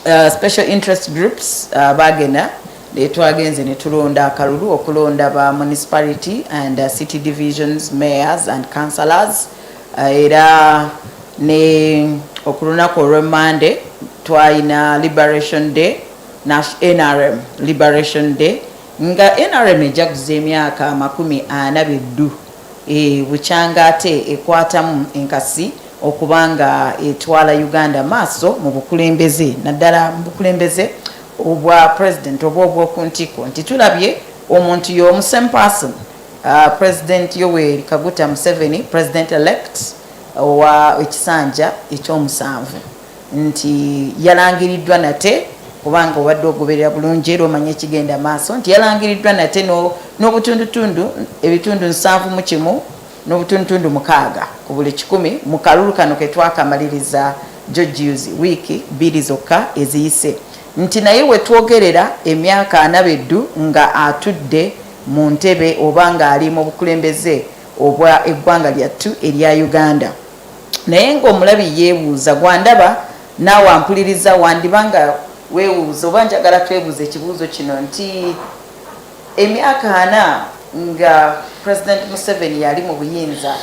special interest groups bagenda twagenze ne tulonda akalulu okulonda ba municipality and city divisions, mayors and councillors. Era ne okulunako olw'Emmande twalina Liberation Day, NRM Liberation Day, nga NRM ejaguza emyaka 42 bukyanga ate ekwatamu enkasi okubanga etwala Uganda maaso mu bukulembeze, naddala mu bukulembeze obwa president obw'okuntiko. Nti tulabye omuntu y'omu same person, President Yoweri Kaguta Museveni, president elect wa ekisanja ekyomusanvu, nti yalangiriddwa nate kubanga obadde ogoberera bulungi era omanye ekigenda maaso, nti yalangiriddwa nate n'obutundutundu ebitundu 71 n'obutundutundu 6 ku buli 100 mu kalulu kano ke twakamaliriza Georgius wiiki 2 zokka eziyise. Nti naye we twogerera emyaka 42 nga atudde mu ntebe oba nga ali mu bukulembeze obwa eggwanga lyattu erya Uganda. Naye ng'omulabi yeebuuza gwandaba naawe ampuliriza wandibanga weewuuza oba njagala twebuuza ekibuuzo kino nti emyaka 4 nga President Museveni yali mu buyinza,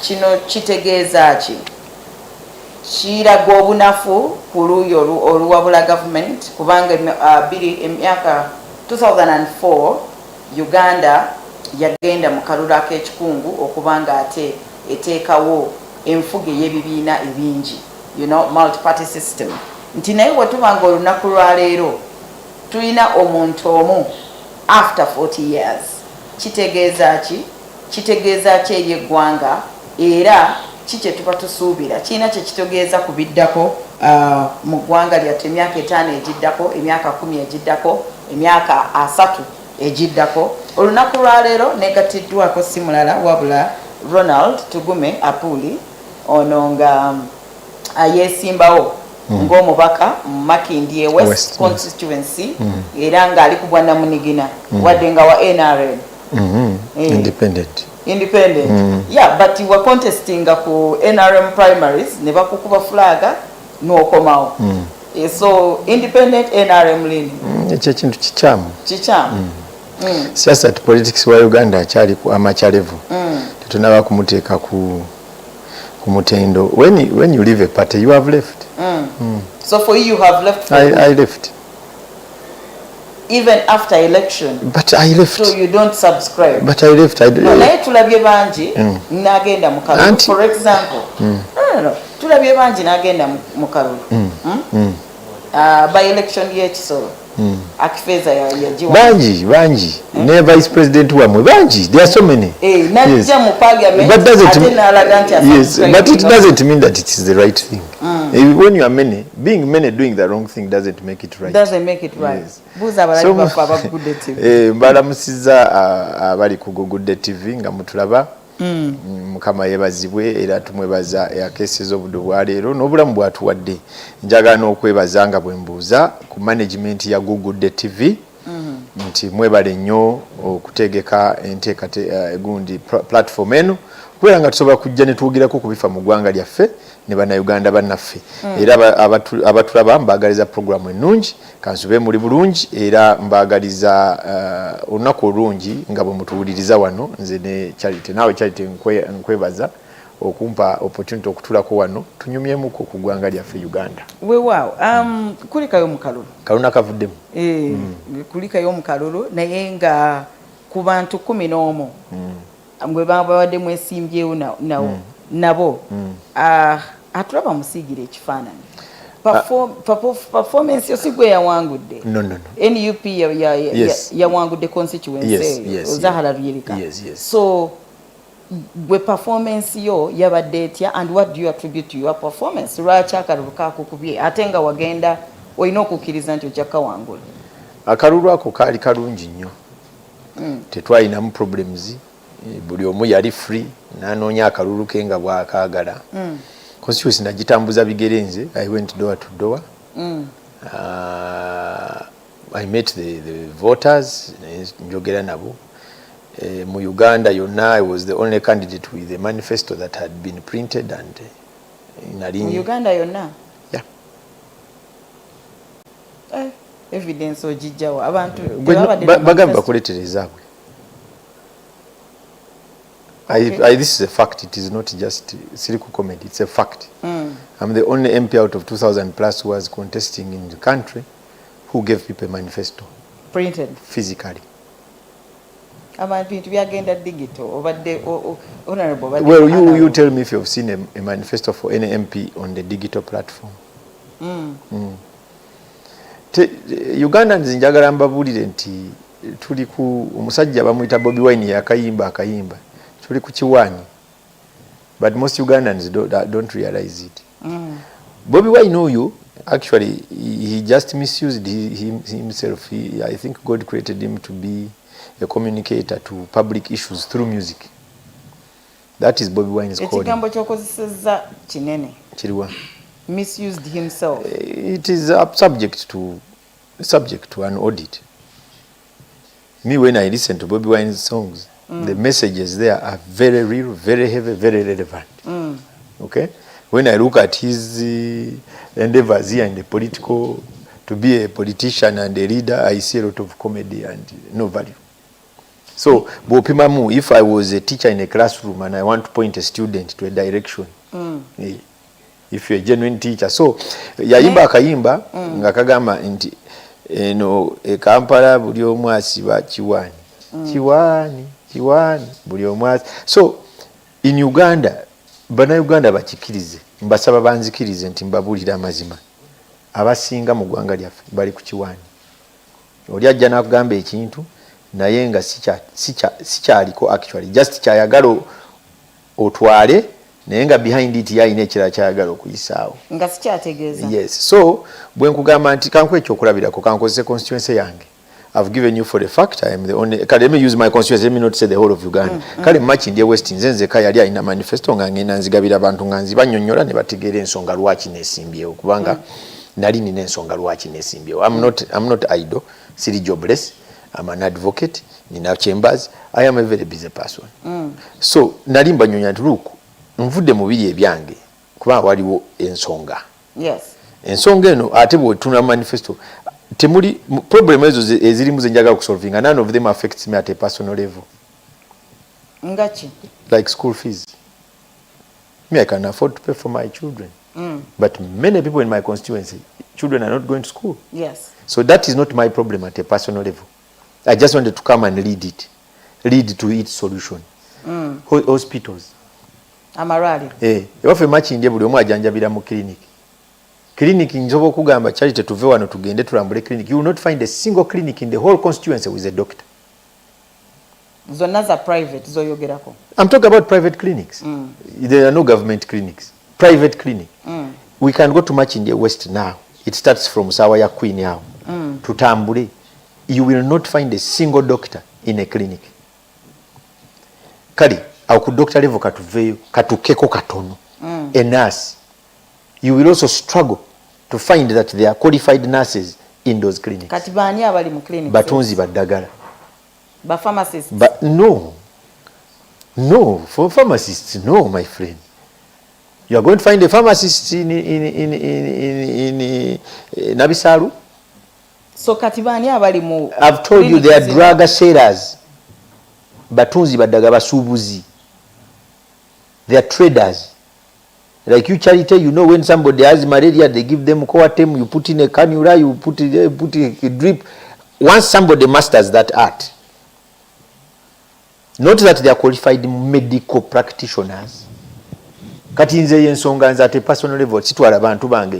kino kitegeeza ki? Kiraga obunafu ku luuyi oluwabula government kubanga emyaka 2004 Uganda yagenda mu kalulu ak'ekikungu okubanga ate eteekawo enfuga y'ebibiina ebingi, multi-party system. Nti naye wetubanga olunaku lwa leero tulina omuntu omu after 40 years, kitegeeza ki? Kitegeeza ki eri eggwanga era kiki tuba tusuubira? Kiina kye kitegeeza ku biddako mu ggwanga lyattu emyaka 5 egiddako, emyaka 10 egiddako, emyaka 3 egiddako. Olunaku lwa leero negatiddwako si mulala wabula Ronald Tugume Apuli, ono nga yesimbawo ng'omubaka mu Makindye West constituency era ng'ali ku Bwannamunigina wadde nga wa NRM independent. Yeah, but you were contesting ku NRM primaries ne bakukuba flaga n'okomawo. So independent NRM lini ekyo kintu kikyamu siasa politics wa Uganda akyali ku amateur level. Tetunaba kumuteeka ku mutendo. When you leave a party you have left. So for you have left. I left even after election. But I left. So you don't subscribe. But I left. Naye tulabye bangi nagenda mu kalulu. For example, no. Tulabye bangi nagenda mu kalulu. By election y'ekisolo. Akifeza ya bangi ne vice president wamwe bangi, there are so many. Najja mu parliament but yes, but it doesn't mean that it is the right thing. When you are many, being many doing the wrong thing doesn't make it right. Doesn't make it right. Buza abalabi bafu abagudde TV. Mbalamusiza abali ku Good TV nga mutulaba. Mukama yebazibwe era tumwebaza yakeseza obudde bwa leero n'obulamu bwatuwadde. Njagala n'okwebaza nga bwe mbuuza ku management ya Good TV nti mwebale nnyo okutegeka gundi platform eno kubera nga tusobola kujja ne tuwugirako ku bifa mu ggwanga lyaffe ne bannayuganda bannaffe. Era abatulaba mbagaliza programu ennungi, kansube muri bulungi era mbagaliza olunaku olungi nga bwe mutuwuliriza wano nze ne Charity. Naawe Charity nkwebaza okumpa opportunity okutulako wano tunyumyemuko ku ggwanga lyaffe Uganda. Weewaawo kulikayo mu kalulu. Kalulu kavuddemu. Kulikayo mu kalulu naye nga ku bantu 11 mwe babadde mwesimbyewo nabo atulaba musiigira ekifaananyi. Performance yosigwe yawangudde. No. NUP yawangudde constituency Zahara Ruyirika. So gwe performance yo yabadde etya and what do you attribute to your performance? Lwaki akalulu kakukubye ate nga wagenda olina okukkiriza nti ojja kawangula? Akalulu ako kaali kalungi nnyo. Tetwalinamu problems. Buli omu yali free nanoonya akalulu ke nga bwakaagala. Constituency nagitambuza bigere nze. I went door to door. I met the voters, njogera nabo. Mu Uganda yonna I was the only candidate with a manifesto that had been printed and in Uganda yonna? Yeah. Evidence ojijjawo abantu bagamba bakuleetera ezaabwe. This is a fact. It is not just cynical comedy. It's a fact. I'm the only MP out of 2,000 plus who was contesting in the country who gave people a manifesto. Printed? Physically. Digital. Well, you tell me if you've seen a manifesto for any MP on the digital platform. Ugandans njagala mbabuulire nti tuli ku omusajja bamuyita Bobi Wine yakayimba tuli ku kiwaanyi, but most Ugandans don't realize it. Bobi Wine oyo actually he just misused himself. I think God created him to be a communicator to public issues through music. That is Bobi Wine's calling. Ekigambo ky'okozesezza kinene. Kiriwa? Misused himself. It is subject to an audit. Me, when I listen to Bobi Wine's songs, the messages there are very real, very heavy, very relevant. Okay? When I look at his endeavors here in the political, to be a politician and a leader, I see a lot of comedy and no value. So, Bopimamu, if I was a teacher in a classroom and I want to point a student to a direction, if you're a genuine teacher. So, yayimba akayimba, ngakagamba nti, Kampala buli omu asiba kiwaani. Kiwaani, buli omu asiba. So, in Uganda, Bannayuganda bakikirize, mbasaba banzikirize nti mbabuulira amazima. Abasinga mu ggwanga lyaffe bali ku kiwaani. Oli ajja n'akugamba ekintu, naye nga sikyaliko actually. Just kyayagala otwale, naye nga behind it yalina ekirala kyayagala okuyisaawo. Nga sikyategeeza. Yes. So, bwe nkugamba nti kankuwa ekyokulabirako kankozese constituency yange. I've given you for the fact I am the only. Let me use my constituency. Let me not say the whole of Uganda. Kale much in the West nzenze kaya yali ina manifesto nga ngenda nzigabira abantu nga nzibanyonnyola ne bategeera ensonga lwaki nesimbyewo kubanga nali nina ensonga lwaki nesimbyewo. I'm not idle. Siri jobless. I'm an advocate. Nina chambers. I am a very busy person. So nali mbanyonnya nti look nvudde mu biri ebyange kuba waliwo ensonga. Yes. Ensonga eno ate bwe tuna manifesto temuli problem ezo ezirimu zenjaga kusolving, and none of them affects me at a personal level. Ngachi? Like school fees. Me, I can afford to pay for my children. But many people in my constituency, children are not going to school. Yes. So that is not my problem at a personal level. I just wanted to come and lead to its solution. Hospitals. Amarali. Wafe machi ndye buli omu ajanjabira mu clinic. Clinic njobo kugamba charity tuve wano tugende tulambule clinic. You will not find a single clinic in the whole constituency with a doctor. Zonna za private zoyogerako. I'm talking about private clinics. There are no government clinics. Private clinic. We can go to Machinde West now. It starts from Sawaya Queen now to Tambule. You will not find a single doctor in a clinic. Kali, au ku doctor level katuveyo, katukeko katono. A nurse. You will also struggle to find that there are qualified nurses in those clinics. Katibani abali mu clinics. Batonzi badagala. Ba pharmacists. But no, for pharmacists, no, my friend. You are going to find a pharmacist in Nabisaru. So katibani abali mu. I've told you they are drug sellers. Batunzi badaga basubuzi. They are traders. Like you charity, you know when somebody has malaria, they give them Coatem, you put in a cannula, you put a drip. Once somebody masters that art, not that they are qualified medical practitioners. Kati nze yensonga nze at a personal level, sitwala bantu bange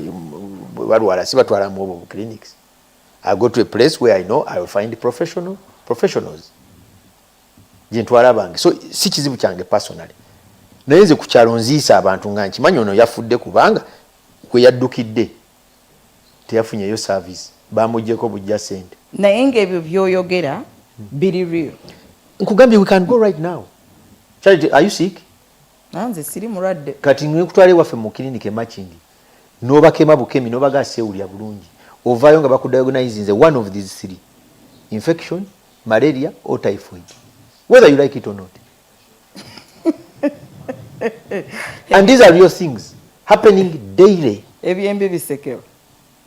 balwala sibatwala mu clinics. I go to a place where I know I will find professionals. Jentwala bange. So si kizibu kyange personally. Naye nze ku kyalo nziisa abantu nga nkimanyi ono yafudde kubanga kwe yaddukidde teyafunyeyo service bamuggyeko bujja ssente. Naye ng'ebyo by'oyogera biri real. Nkugambye we can go right now. Charity, are you sick? Nanze siri mulwadde. Kati nkutwale waffe mu clinic e Makindi. N'obakema bukemi n'obagaasa ewulya bulungi. Ovaayo nga bakudiagnose nze one of these three. Infection, malaria or typhoid. Whether you like it or not. And these are real things happening daily. Ebyembi bisekeo.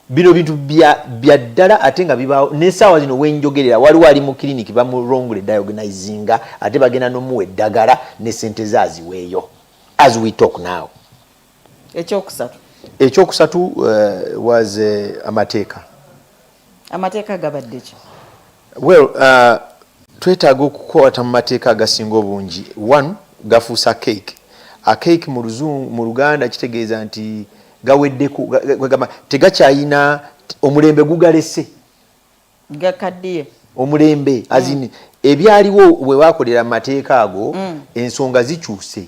bino bintu bya ddala ate nga bibaawo n'essaawa zino wenjogerera waliwo ali mu kiriniki bamulongole diagonizinga ate bagenda n'omuwa eddagala ne ssente zaaziweeyo as we talk now. ekyokusatu was amateeka gabadde ki? Well, twetaaga okukwata mu mateeka agasinga obungi. One, gafuusa cake. A cake mu Luganda kitegeeza nti gaweddeko tegakyayina omulembe gugalese gakaddiye omulembe azini ebyaliwo bwe bakolera amateeka ago ensonga zikyuse.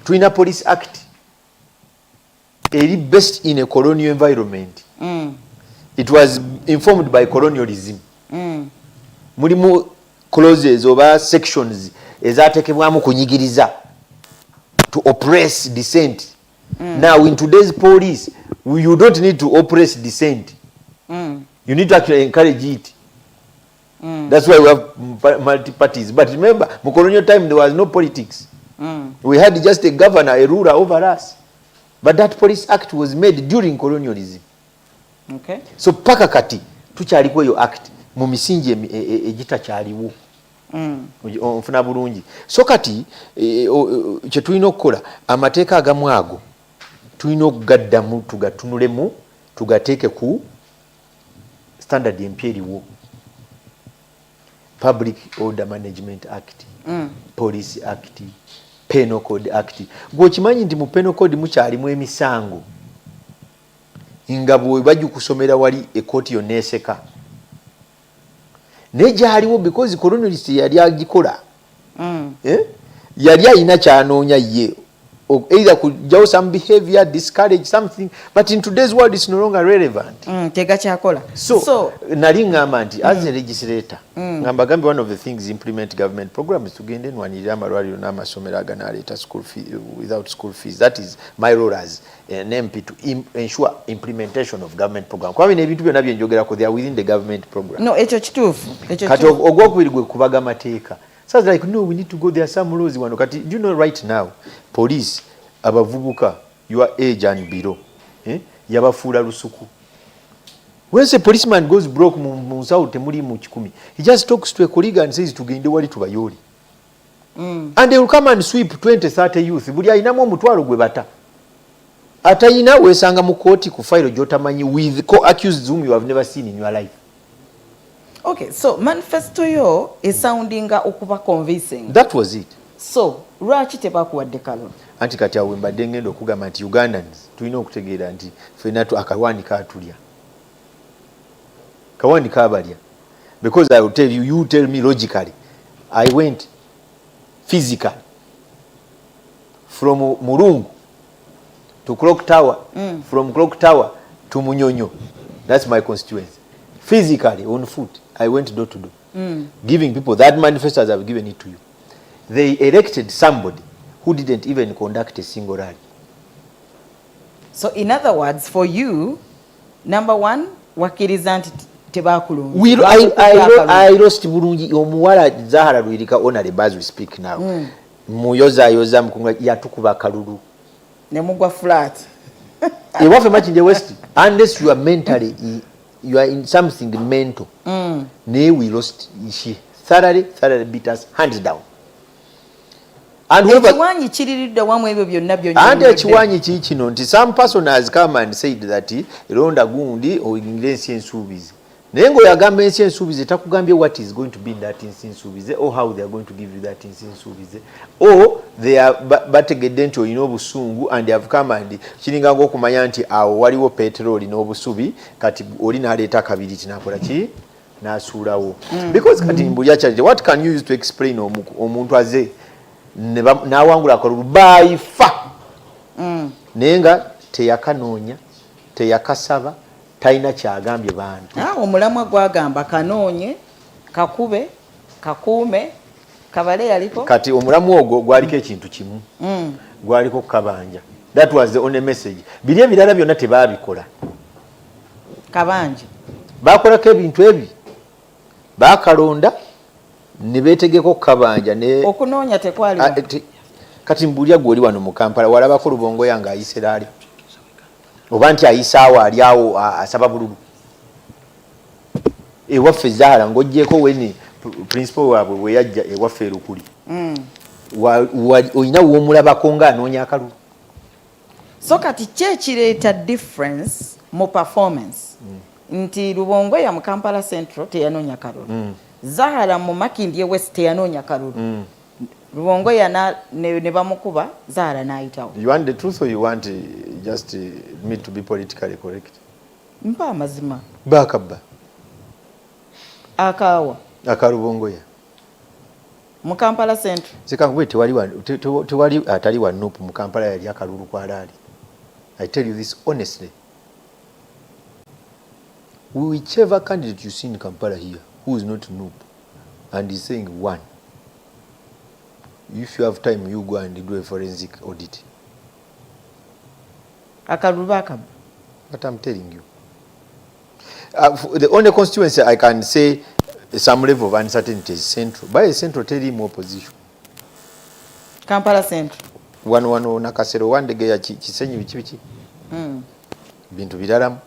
Tulina Police Act eri based in a colonial environment. It was informed by colonialism. Mulimu clauses oba sections ezatekebwamu kunyigiriza to oppress dissent. Now in today's police you don't need to oppress dissent. You need to actually encourage it. That's why we have multi parties. But remember, in colonial time there was no politics. We had just a governor, a ruler over us. But that Police Act was made during colonialism. Okay. So paka kati tukyaliko eyo act mu misingi egitakyaliwo. Onfuna bulungi. So kati kye tulina okukola amateeka agamu ago tulina okugaddamu tugatunulemu tugateeke ku standard empya eriwo. Public Order Management Act, Police Act, Penal Code Act. Gwokimanyi nti mu Penal Code mukyalimu emisango nga bwe bajja kusomera wali ekooti yonna eseka naye gyaliwo because colonialist yali agikola yali alina kyanoonya ye either kujjawo some behavior, discourage something, but in today's world it's no longer relevant. Tegakyakola. So nali ngamba nti as a legislator ngamba gambe one of the things implement government programs tugende nwanirira amalwaliro n'amasomero aganaleeta school fee without school fees. That is my role as an MP to ensure implementation of government program. Kwa bino ebintu byonna byenjogerako they are within the government program. No, ekyo kituufu. Kati ogwokubiri gwe kubaga mateeka. So it's like, no, we need to go there. Some laws wano. Kati, do you know right now, police, abavubuka, your age and below, yabafuula lusuku. When a policeman goes broke mu South temuli mu kikumi, he just talks to a colleague and says, tugende wali tubayoli. And they will come and sweep 20, 30 youth. Buli ayinamu omutwalo gwe bata. Atayina wesanga mu kooti ku file gy'otamanyi with co-accused whom you have never seen in your life. Okay, so manifesto yo is sounding okuba convincing. That was it. So, lwaki tebakuwadde kalulu? Anti kati awo mbadde ngenda okugamba nti Ugandans tulina okutegeera nti ffenna akawani kaatulya. Kawani kaabalya. Because I will tell you, you tell me logically. I went physically from Murungu to Clock Tower, from Clock Tower to Munyonyo. That's my constituency. Physically, on foot, I went door to door, giving people that manifesto as I've given it to you. They elected somebody who didn't even conduct a single rally. So, in other words, for you, number one, wakkiriza nti tebakulungi. I lost bulungi omuwala Zahara Lwirika honorable as we speak now. Muyoza mukunga yatukuba kalulu. Ne mugwa flat. Ewaffe much in the West, unless you are mentally you are in something mental. Nay, we lost. She thoroughly beat us hands down. And ekiwanyi kiriridde wamu ebyo byonna byonna. And ekiwanyi kikino nti some person has come and said that Ronda gundi oyingire ensi ensuubizi. Naye ng'oyagamba ensi ensuubizi takugambye what is going to be in that ensi ensuubizi or how they are going to give you that ensi ensuubizi. Or they are bategedde nti olina obusungu and they have come and kiringa ng'okumanya nti awo waliwo peteroli n'obusubi kati oli n'aleeta kabiri kinakola ki n'asuulawo. Because kati mbulya kyali what can you use to explain omuntu aze n'awangula akalulu by far naye nga teyakanoonya teyakasaba talina kyagambye bantu. Omulamwa gwagamba kanoonye kakube kakuume kabale yaliko kati omulamu ogwo gwaliko ekintu kimu gwaliko kabanja. That was the only message. Biri ebirala byonna tebaabikola kabanja bakolako ebintu ebi bakalonda ne beetegeko kabanja ne okunoonya tekwali kati mbulya gwoli wano mu Kampala walabako Lubongo yange ayisera ali oba nti ayisaawo ali awo asaba bululu ewaffe Zahara ng'oggyeko weni principal waabwe bwe yajja ewaffe Erukuli olina w'omulabako ng'anoonya akalulu. So kati kyekireeta difference mu performance nti Lubongoya mu Kampala Central teyanoonya kalulu, Zahara mu Makindye West teyanoonya kalulu, Lubongoya ne bamukuba, Zahara n'ayitawo. You want the truth or you want just me to be politically correct? Mpa amazima. Bakabba Akawa Lubongoya mu Kampala Central sekangwe tewali atali wa Nupu mu Kampala yali akalulu kwalaali. I tell you this honestly, whichever candidate you see in Kampala here who is not Nupu and is saying one, if you have time you go and do a forensic audit. Akalulu bakabba. But I'm telling you, the only constituency I can say some level of uncertainty is Central. By Central tell him opposition. Kampala Central. One nakasero one de geya kisenyi bichi. Bintu biraramu.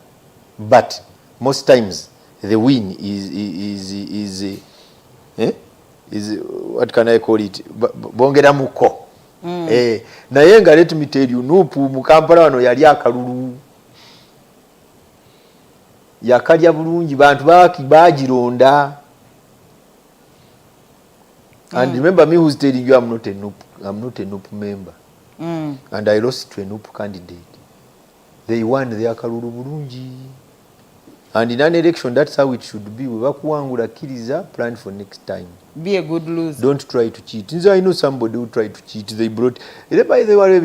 But most times the win is what can I call it? Bongera muko. Naye nga let me tell you, Nupu mu Kampala wano yali akalulu. Yakalya bulungi bantu bagironda. And remember me who's telling you I'm not a Nupu member. And I lost to a Nupu candidate. They won their kalulu bulungi. And in an election, that's how it should be. We bakuwangula kiriza, plan for next time. Be a good loser. Don't try to cheat. Since I know somebody who tried to cheat, they brought. By the way,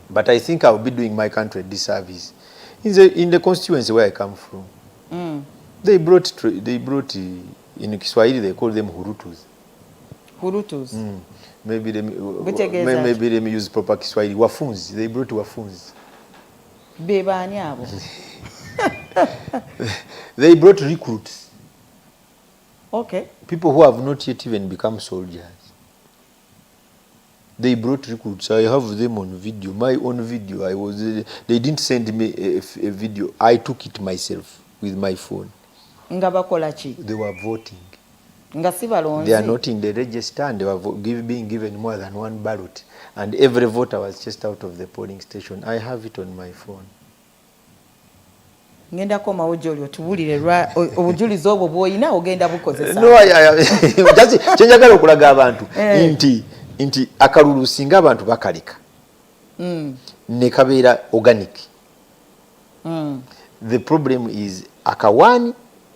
but I think I'll be doing my country a disservice. In the constituency where I come from, they brought in Kiswahili they call them Hurutus. Hurutus. Maybe they use proper Kiswahili. Wafunzi. They brought wafunzi. Bebani abo. They brought recruits. Okay. People who have not yet even become soldiers. They brought recruits. I have them on video. My own video. They didn't send me a video. I took it myself with my phone. Ngabakolachi. They were voting. Ngasibalonzi. They are not in the register and they were being given more than one ballot. And every voter was just out of the polling station. I have it on my phone. Ngenda koma ojolyo tubulire obujulizi obwo bwoyina ogenda bukozesa. No, just chenjagala okulaga abantu nti akalulu singa abantu bakalika. Ne kabeera organic. The problem is akawani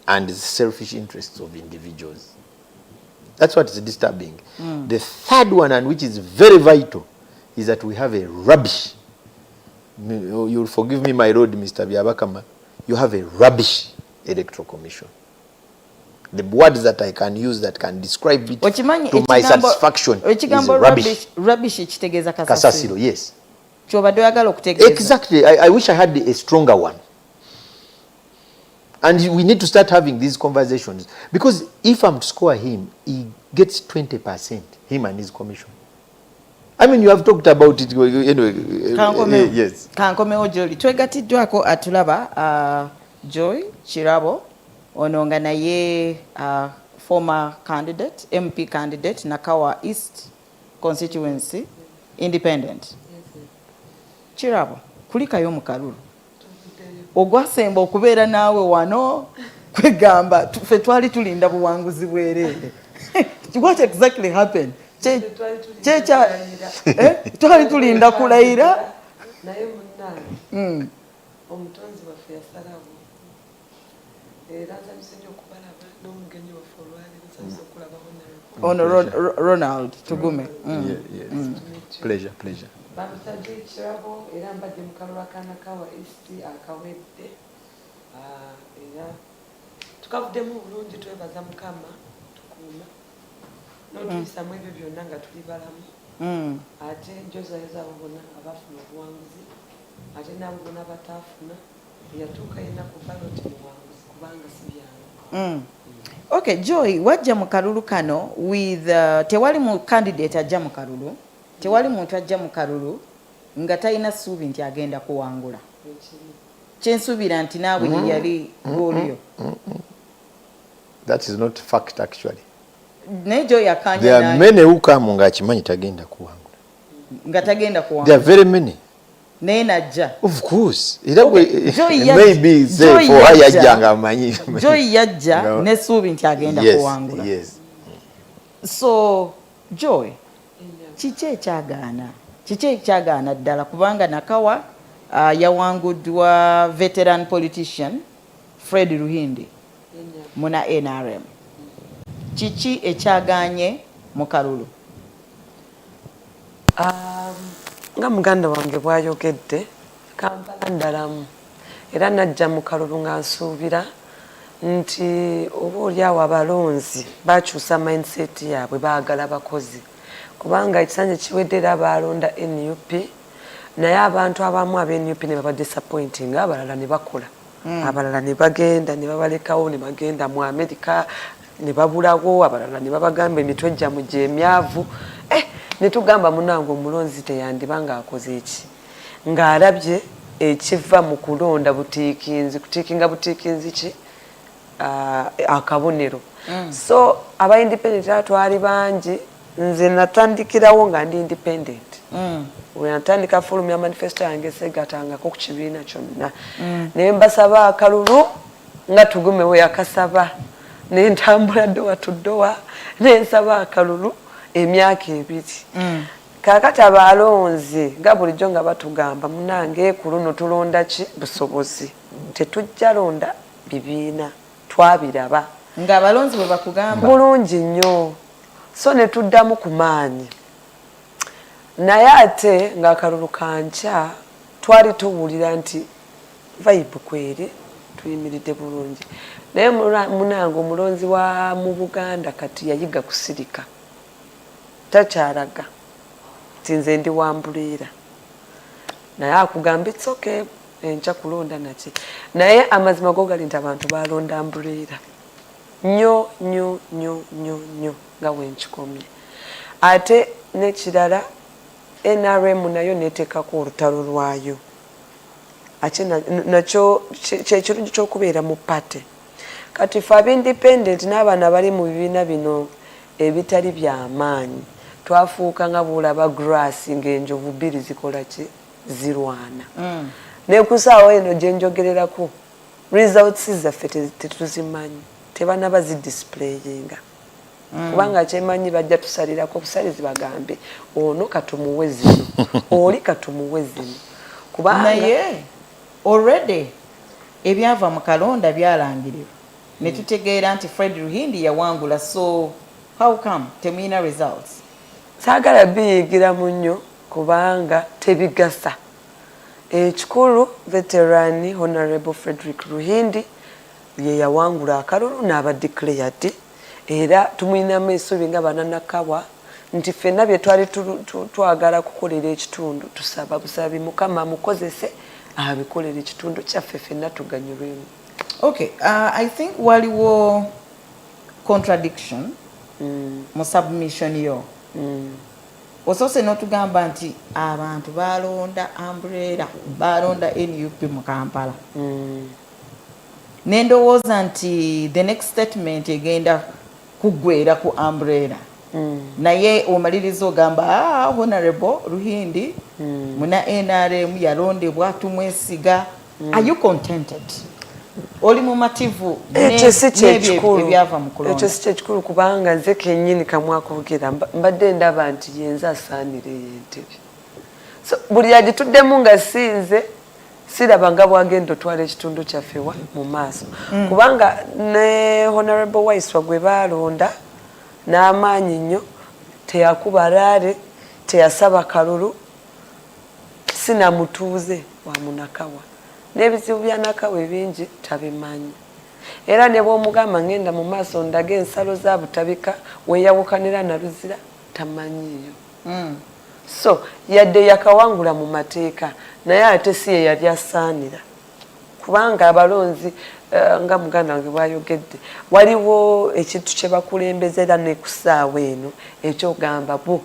and the selfish interests of individuals. That's what is disturbing. The third one, and which is very vital, is that we have a rubbish. You'll forgive me my road, Mr. Byabakama. You have a rubbish electoral commission. The words that I can use that can describe it to my satisfaction is rubbish. Rubbish kitegeza kasasiro, yes. Kyobadde oyagala okutegeeza. Exactly. I wish I had a stronger one. And we need to start having these conversations. Because if I'm to score him, he gets 20%, him and his commission. I mean, you have talked about it anyway. Yes. Kankomewo Joy. Twegatiddwako atulaba Joy Kirabo ononga naye former candidate, MP candidate Nakawa East constituency independent. Kirabo kulikayo mu kalulu. Ogwasemba okubeera naawe wano kwegamba ffe twali tulinda buwanguzi bwereere. What exactly happened? Twali tulinda kulayira naye munnaye omutonzi waffe yasalawo era nsanyuse nnyo okubalaba n'omugenyi waffe olwaleero nsanyuse okulabaho naye Ronald Tugume. Pleasure. bamusajja ekirabo era mbadde mu kalulu akanakawa East akawedde era tukavuddemu bulungi twebaza Mukama tukuuma n'otuyisamu ebyo byonna nga tuli balamu ate njozayoza abo bonna abafuna obuwanguzi ate n'abo bonna bataafuna yatuuka yenna ku baloti muwanguzi kubanga si byangu. Okay, Joy, wajja mu kalulu kano with tewali mu candidate ajja mu kalulu, tewali muntu ajja mu kalulu nga talina ssuubi nti agenda kuwangula kyensuubira nti naawe ye yali goolyo. That is not fact actually. Naye Joy yakanya There are many who come ng'akimanyi tagenda kuwangula. nga tagenda kuwangula. There are very many. Naye najja. Of course. Maybe Joy for yajja ng'amanyi. Joy yajja n'essuubi nti agenda kuwangula. Yes. So Joy, kiki ekyagaana ddala kubanga Nakawa yawanguddwa veteran politician Fred Ruhindi muna NRM. Kiki ekyagaanye mu kalulu? Nga muganda wange bw'ayogedde Kampala ndalamu era najja mu kalulu nga nsuubira nti oboolyawo abalonzi bakyusa mindset yaabwe baagala bakozi kubanga ekisanja kiwedde era balonda NUP naye abantu abamu aba NUP ne baba disappointing abalala ne bakola abalala ne bagenda ne babalekawo ne bagenda mu America ne babulawo abalala ne babagamba emitwe gyamu gy'emyavu ne tugamba munange omulonzi teyandibanga akoze eki ng'alabye ekiva mu kulonda kutiikinga butiikinzi ki akabonero. So aba independent twali bangi nze natandikirawo nga ndi independent we natandika forum ya manifesto yange segatangako ku kibiina kyonna naye mbasaba akalulu nga tugumewo yakasaba ne ntambula ddowa tuddowa ne nsaba akalulu emyaka 2 kakati abalonzi nga bulijjo nga batugamba munange ku luno tulonda ki busobozi tetujja londa bibiina twabiraba nga abalonzi bwe bakugamba bulungi nnyo so ne tuddamu ku maanyi naye ate ng'akalulu kankya twali tuwulira nti vibe kweri tuyimiridde bulungi naye munange omulonzi wa mu Buganda kati yayiga kusirika takyalaga nti nze ndi wambuleera naye akugamba it's okay enkya kulonda naki naye amazima go gali nti abantu balonda mbuleera nnyo nga wenkikomye ate n'ekirala NRM nayo neteekako olutalo lwayo ate nakyo kyekirungi ky'okubeera mu pate kati fe ab'independent n'abaana bali mu bibiina bino ebitali by'amaanyi twafuuka nga bwolaba grass ng'enjovu bbiri zikola ki zirwana nekusaawo eno gye njogererako results zaffe tetuzimanyi tebanaba zidisplayinga kubanga kyemanyi bajja tusalirako obusalizi bagambe ono katumuwe zino oli katumuwe zino kubanga naye already ebyava mu kalonda byalangirirwa ne tutegeera nti Fred Ruhindi yawangula so how come temuyina results? Saagala biyigira mu nnyo kubanga tebigasa ekikulu veteran Honorable Frederick Ruhindi ye yawangula akalulu n'abadeclared era tumuyinamu essuubi nga bananakawa nti ffenna bye twali twagala kukolera ekitundu tusaba busabi Mukama mukozese abikolera ekitundu kyaffe ffenna tuganyulwemu. Okay, I think waliwo contradiction mu submission yo osoose n'otugamba nti abantu balonda umbrella balonda NUP mu Kampala nendowooza nti the next statement egenda kuggwera ku umbrella naye omaliriza ogamba Honorable Ruhindi muna NRM yalondebwa tumwesiga. Are you contented? Oli mumativu ebyava mu kulonda? Ekyo si kyekikulu kubanga nze kennyini kamwakugira mbadde ndaba nti yenza asaanire yentebe so buli agituddemu nga sinze siraba nga bwagenda otwala ekitundu kyaffe mu maaso kubanga ne Honorable Waiswa gwe balonda n'amaanyi nnyo teyakuba laale teyasaba kalulu sinamutuuze wa munakawa n'ebizibu bya Nakawa bingi tabimanyi era ne bw'omugamba ngenda mu maaso ndaga ensalo za butabika weeyawukanira na Luzira tamanyiyo so yadde yakawangula mu mateeka naye ate si ye yali asaanira kubanga abalonzi nga muganda wange bwayogedde waliwo ekintu kye bakulembeza era ne kusaawa eno ekyogamba bo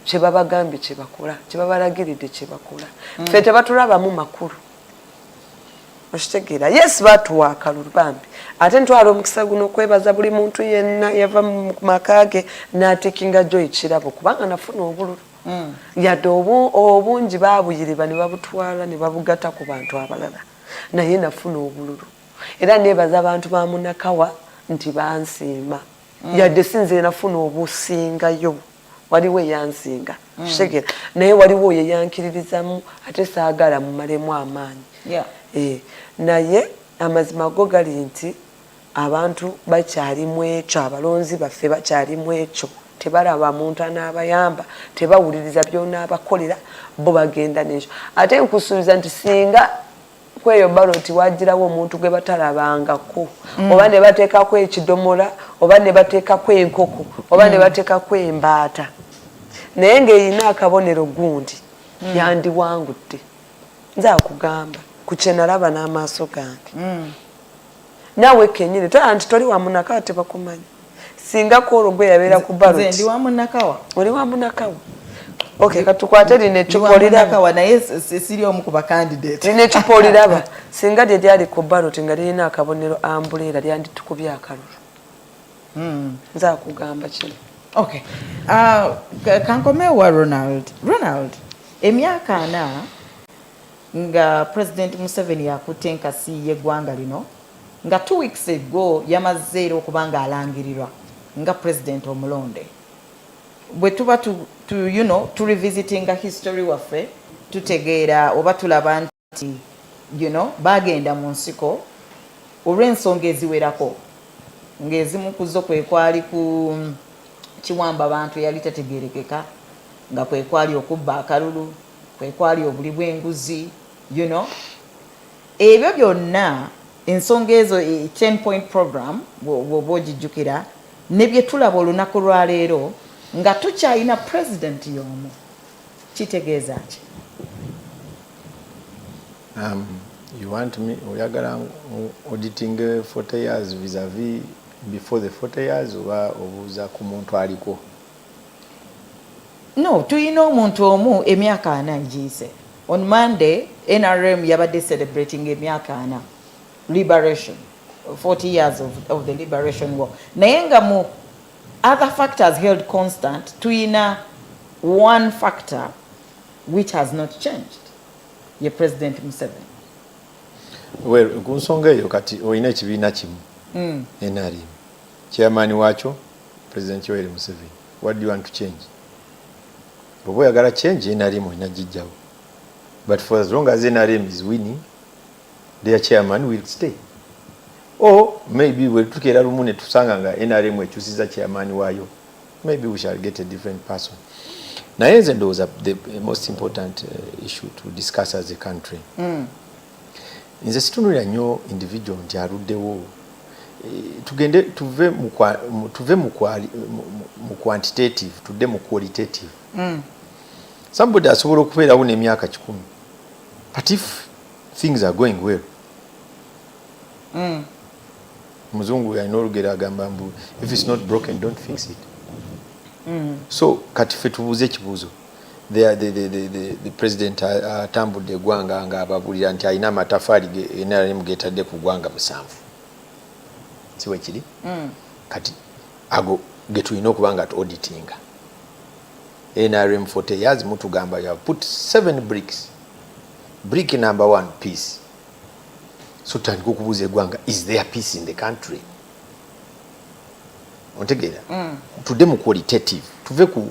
kye babagambye kye bakola kye babalagiridde kye bakola ffe tebatulabamu makulu okitegeera yes batuwa akalulu bambi ate ntwala omukisa guno okwebaza buli muntu yenna yava mu maka ge n'atekinga Joy kirabo kubanga nafuna obululu yadde obungi baabuyiriba ne babutwala ne babugata ku bantu abalala naye nafuna obululu era nebaza abantu ba Munakawa nti bansiima yadde sinze nafuna obusingayo waliwo eyansinga kitegeera naye waliwo oyo eyankiririzamu ate saagala mu malemu amaanyi naye amazima go gali nti abantu bakyalimu ekyo abalonzi baffe bakyalimu ekyo tebalaba muntu anaabayamba tebawuliriza byonaabakolera bo bagenda n'ekyo ate nkusuubiza nti singa kweyo baloti wagirawo omuntu gwe batalabangako oba ne bateekako ekidomola oba ne bateekako enkoko oba ne bateekako embaata naye ng'erina akabonero gundi yandiwangudde nze akugamba ku kye nalaba n'amaaso gange naawe kennyini tola nti toli wa Munakawa tebakumanyi singa koolo gwe yabeera ku baloti ndi wa Munakawa oli wa Munakawa okay katukwate lino ecupa oliraba naye siri omu ku bakandidate lino ecupa oliraba singa lye lyali ku baloti nga lirina akabonero ambuleera lyanditukubye akalulu nze akugamba kino okay kankomewa Ronald emyaka 4 nga President Museveni yakutte enkasi y'eggwanga lino nga 2 weeks ago yamaze era okubanga alangirirwa nga president omulonde bwe tuba tu revisiting history waffe tutegeera oba tulaba nti bagenda mu nsiko olw'ensonga eziwerako ng'ezimu ku zo kwe kwali ku kiwamba abantu yali tategeerekeka nga kwe kwali okubba akalulu kwe kwali obuli bw'enguzi ebyo byonna ensonga ezo 10-point program bw'oba ogijjukira ne bye tulaba olunaku lwa leero nga tukyalina president y'omu kitegeeza ki you want me oyagala auditing 40 years vis-a-vis before the 40 years oba obuuza ku muntu aliko no tuyina omuntu omu emyaka 4 egiyise on Monday NRM yabadde celebrating emyaka 4 liberation 40 years of the liberation war naye nga mu other factors held constant tuyina one factor which has not changed ye President Museveni well ku nsonga eyo kati oyina ekibiina kimu NRM chairman wacho President Yoweri Museveni what do you want to change bw'oba oyagala change NRM oyina gijjawo but for as long as NRM is winning their chairman will stay or maybe we'll tukeera lumu ne tusanga nga NRM ekyusiza chairman waayo maybe we shall get a different person naye nze ndowooza the most important issue to discuss as a country nze situnulira nnyo individual nti aluddewo tugende tuve mu quantitative tudde mu qualitative somebody asobola okubeerawo n'emyaka 10 but if things are going well muzungu yalina olugero agamba mbu if it's not broken don't fix it so kati ffe tubuuze ekibuuzo the president atambudde eggwanga nga ababulira nti alina amatafaali NRM getadde ku ggwanga 7 si bwe kiri kati ago getulina okuba nga tu auditinga NRM 40 years mutugamba you have put 7 bricks brick number 1 peace so tandika okubuuza eggwanga is there peace in the country ontegeera tudde mu qualitative tuve ku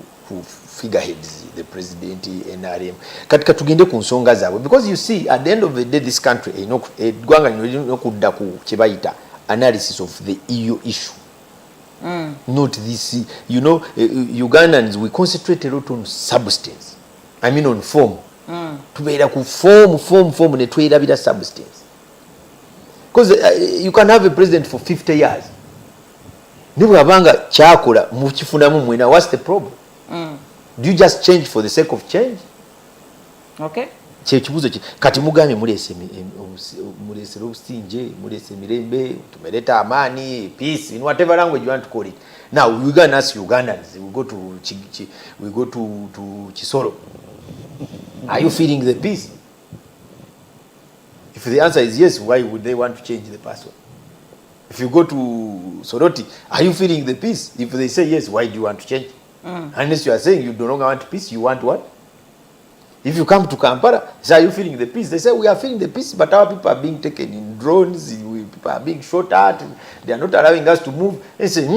figureheads the president NRM katika tugende ku nsonga zaabwe because you see at the end of the day this country eggwanga lino okudda ku kyebayita analysis of the EU issue not this Ugandans we concentrate a lot on substance I mean on form tubeera ku form ne twirabira substance because you can have a president for 50 years nibwe abanga kyakola mukifunamu mwena what's the problem do you just change for the sake of change okay kye kibuzo kati mugambye mulese obusinje mulese mirembe tumeleta amani peace in whatever language you want to call it. Now we go and ask Ugandans, we go to Chisoro, are you feeling the peace? If the answer is yes, why would they want to change the password? If you go to Soroti, are you feeling the peace? If they say yes, why do you want to change? Unless you are saying you no longer want peace, you want what? If you come to Kampala, say, are you feeling the peace? They say, we are feeling the peace, but our people are being taken in drones, people are being shot at, they are not allowing us to move. They say,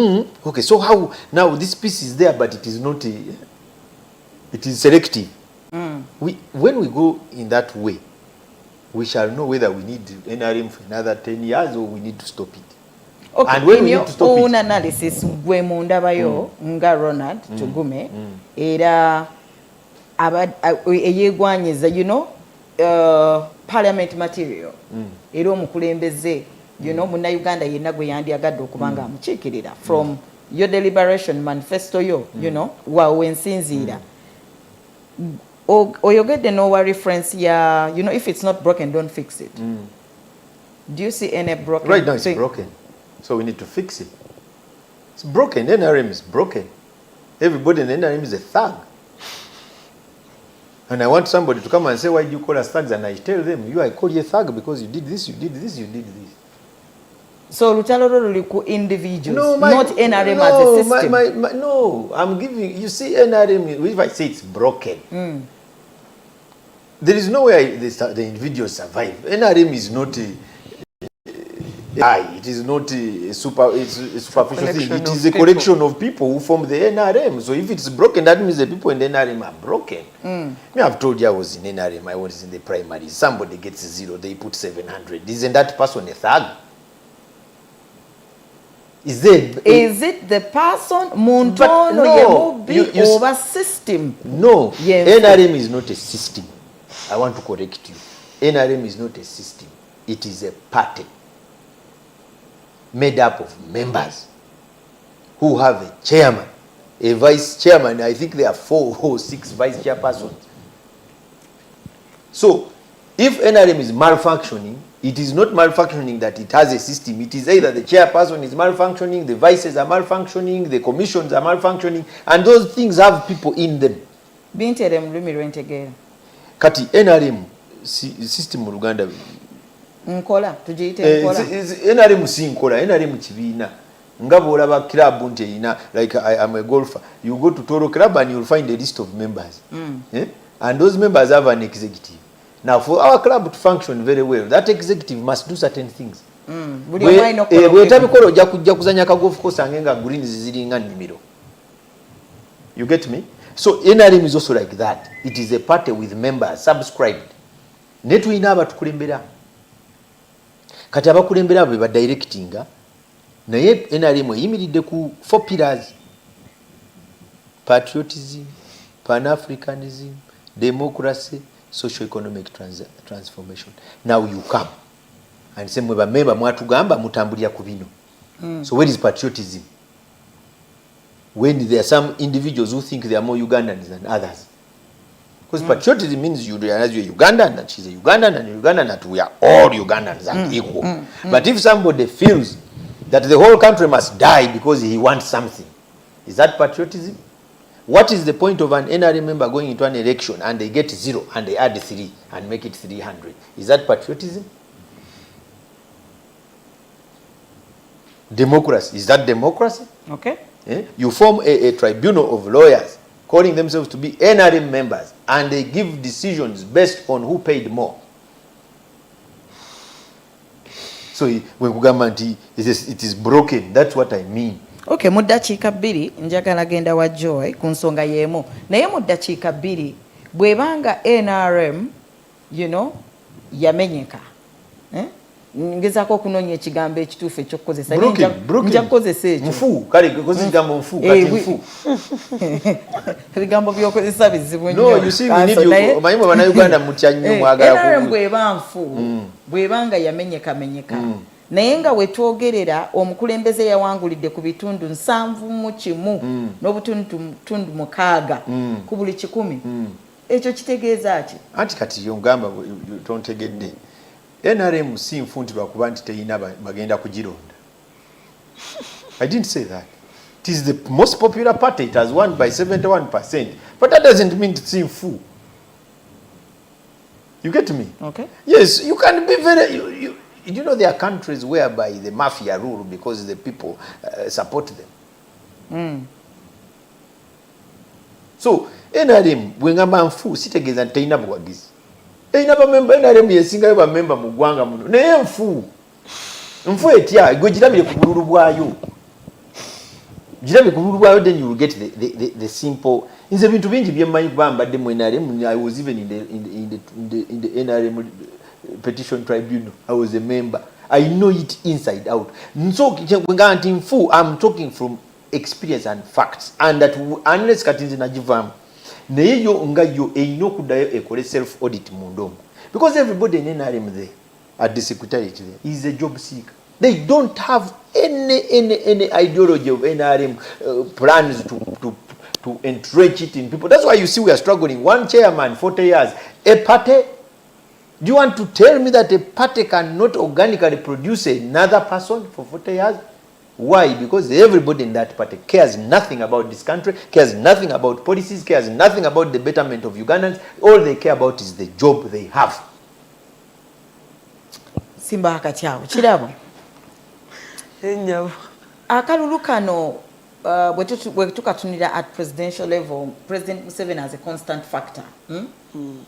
okay, so how, now this peace is there, but it is not, it is selective. When we go in that way, we shall know whether we need NRM for another 10 years or we need to stop it. Okay, and when we need to stop own it, analysis, gwe mundabayo nga Ronald Tugume era eyegwanyiza parliament material era omukulembeze muna Uganda yenna gwe yandiyagadde okubanga amukiikirira from your deliberation manifesto yo waawe ensinziira oyogedde nowa reference ya if it's not broken don't fix it. Do you see any broken right now it's broken, so we need to fix it. It's broken. NRM is broken. Everybody in NRM is a thug. And I want somebody to come and say, why do you call us thugs? And I tell them, I call you a thug because you did this, you did this, you did this. So lutalo luli ku individuals, not NRM as a system. No, I'm giving, you see NRM, if I say it's broken, there is no way the individuals survive. NRM is not it is not a superficial thing. It is a collection of people who form the NRM. So if it's broken, that means the people in the NRM are broken. Me, I've told you I was in NRM, I was in the primary. Somebody gets 0, they put 700. Isn't that person a thug? Is it the person, Montono, Yemubi, over system? No, NRM is not a system. I want to correct you. NRM is not a system. It is a party made up of members who have a chairman, a vice chairman. I think there are 4 or 6 vice chairpersons. So, if NRM is malfunctioning, it is not malfunctioning that it has a system. It is either the chairperson is malfunctioning, the vices are malfunctioning, the commissions are malfunctioning, and those things have people in them. Kati NRM system mu Uganda nkola tujiyite nkola NRM si nkola, NRM kibiina nga bw'olaba club nti erina, like I am a golfer, you go to Toro Club and you'll find a list of members, and those members have an executive. Now for our club to function very well, that executive must do certain things. Bwetabikola ojja kujja kuzanya ka golf course angenga greens ziringa nnimiro. You get me? So NRM is also like that. It is a party with members subscribed. Netulina abatukulembera. Kati abakulembera abo ba directinga naye NRM eyimiridde ku 4 pillars: patriotism, pan-Africanism, democracy, socio-economic transformation. Now you come and say, mwe bamemba mwatugamba mutambulira ku bino. So where is patriotism? When there are some individuals who think they are more Ugandans than others. Because patriotism means you realize you're Ugandan and she's a Ugandan and you're Ugandan and we are all Ugandans and equal. But if somebody feels that the whole country must die because he wants something, is that patriotism? What is the point of an NRM member going into an election and they get 0 and they add 3 and make it 300? Is that patriotism? Democracy. Is that democracy? Okay. You form a tribunal of lawyers calling themselves to be NRM members and they give decisions based on who paid more. So when kugamba nti it is broken, that's what I mean. Okay, mu ddakiika 2 njagala genda wa Joy ku nsonga y'emu. Naye mu ddakiika 2 bwebanga NRM yamenyeka. Ngezaako okunoonya ekigambo ekituufu ekyokukozesa. Nja kukozesa ekyo. Nfu, kale kozi kigambo nfu, kati nfu. Ebigambo by'okozesa bizibu nnyo. No, you see, we need you. Omanyi mwe Bannayuganda mutya nnyo mwagala ku. NRM bw'eba nfu, bw'ebanga yamenyeka. Naye nga wetwogerera omukulembeze yawangulidde ku bitundu 7 n'obutundu 6 ku buli 100. ekyo kitegeeza ki anti kati yongamba tontegedde NRM si nfu nti lwakuba nti teyina bagenda kugironda. I didn't say that. It is the most popular party. It has won by 71%. But that doesn't mean it's sinful. You get me? Okay. Yes, you can be very... You know there are countries whereby the mafia rule because the people support them. So, NRM, bwengamba nfu, sitegeeza nti teyina buwagizi. Eyina bamemba NRM yesingayo bamemba mu ggwanga muno. Naye nfu. Nfu etya, gwe girabire ku bululu bwayo. Girabire ku bululu bwayo, then you will get the simple. Nze bintu bingi byemmanyi kuba mbadde mu NRM. I was even in the NRM petition tribunal. I was a member. I know it inside out. So, nti nfu, I'm talking from experience and facts. And that unless katinzi najivamu. Naye yo nga yo eyino kudayo ekole self audit mundomo. Because everybody in NRM there at the secretariat there is a job seeker. They don't have any ideology of NRM plans to entrench it in people. That's why you see we are struggling. One chairman, 40 years. A party? Do you want to tell me that a party cannot organically produce another person for 40 years? Why? Because everybody in that party cares nothing about this country, cares nothing about policies, cares nothing about the betterment of Ugandans. All they care about is the job they have. Simba akatyawo kirabo enyawo akalulu kano bwe tukatunira at presidential level. President Museveni has a constant factor.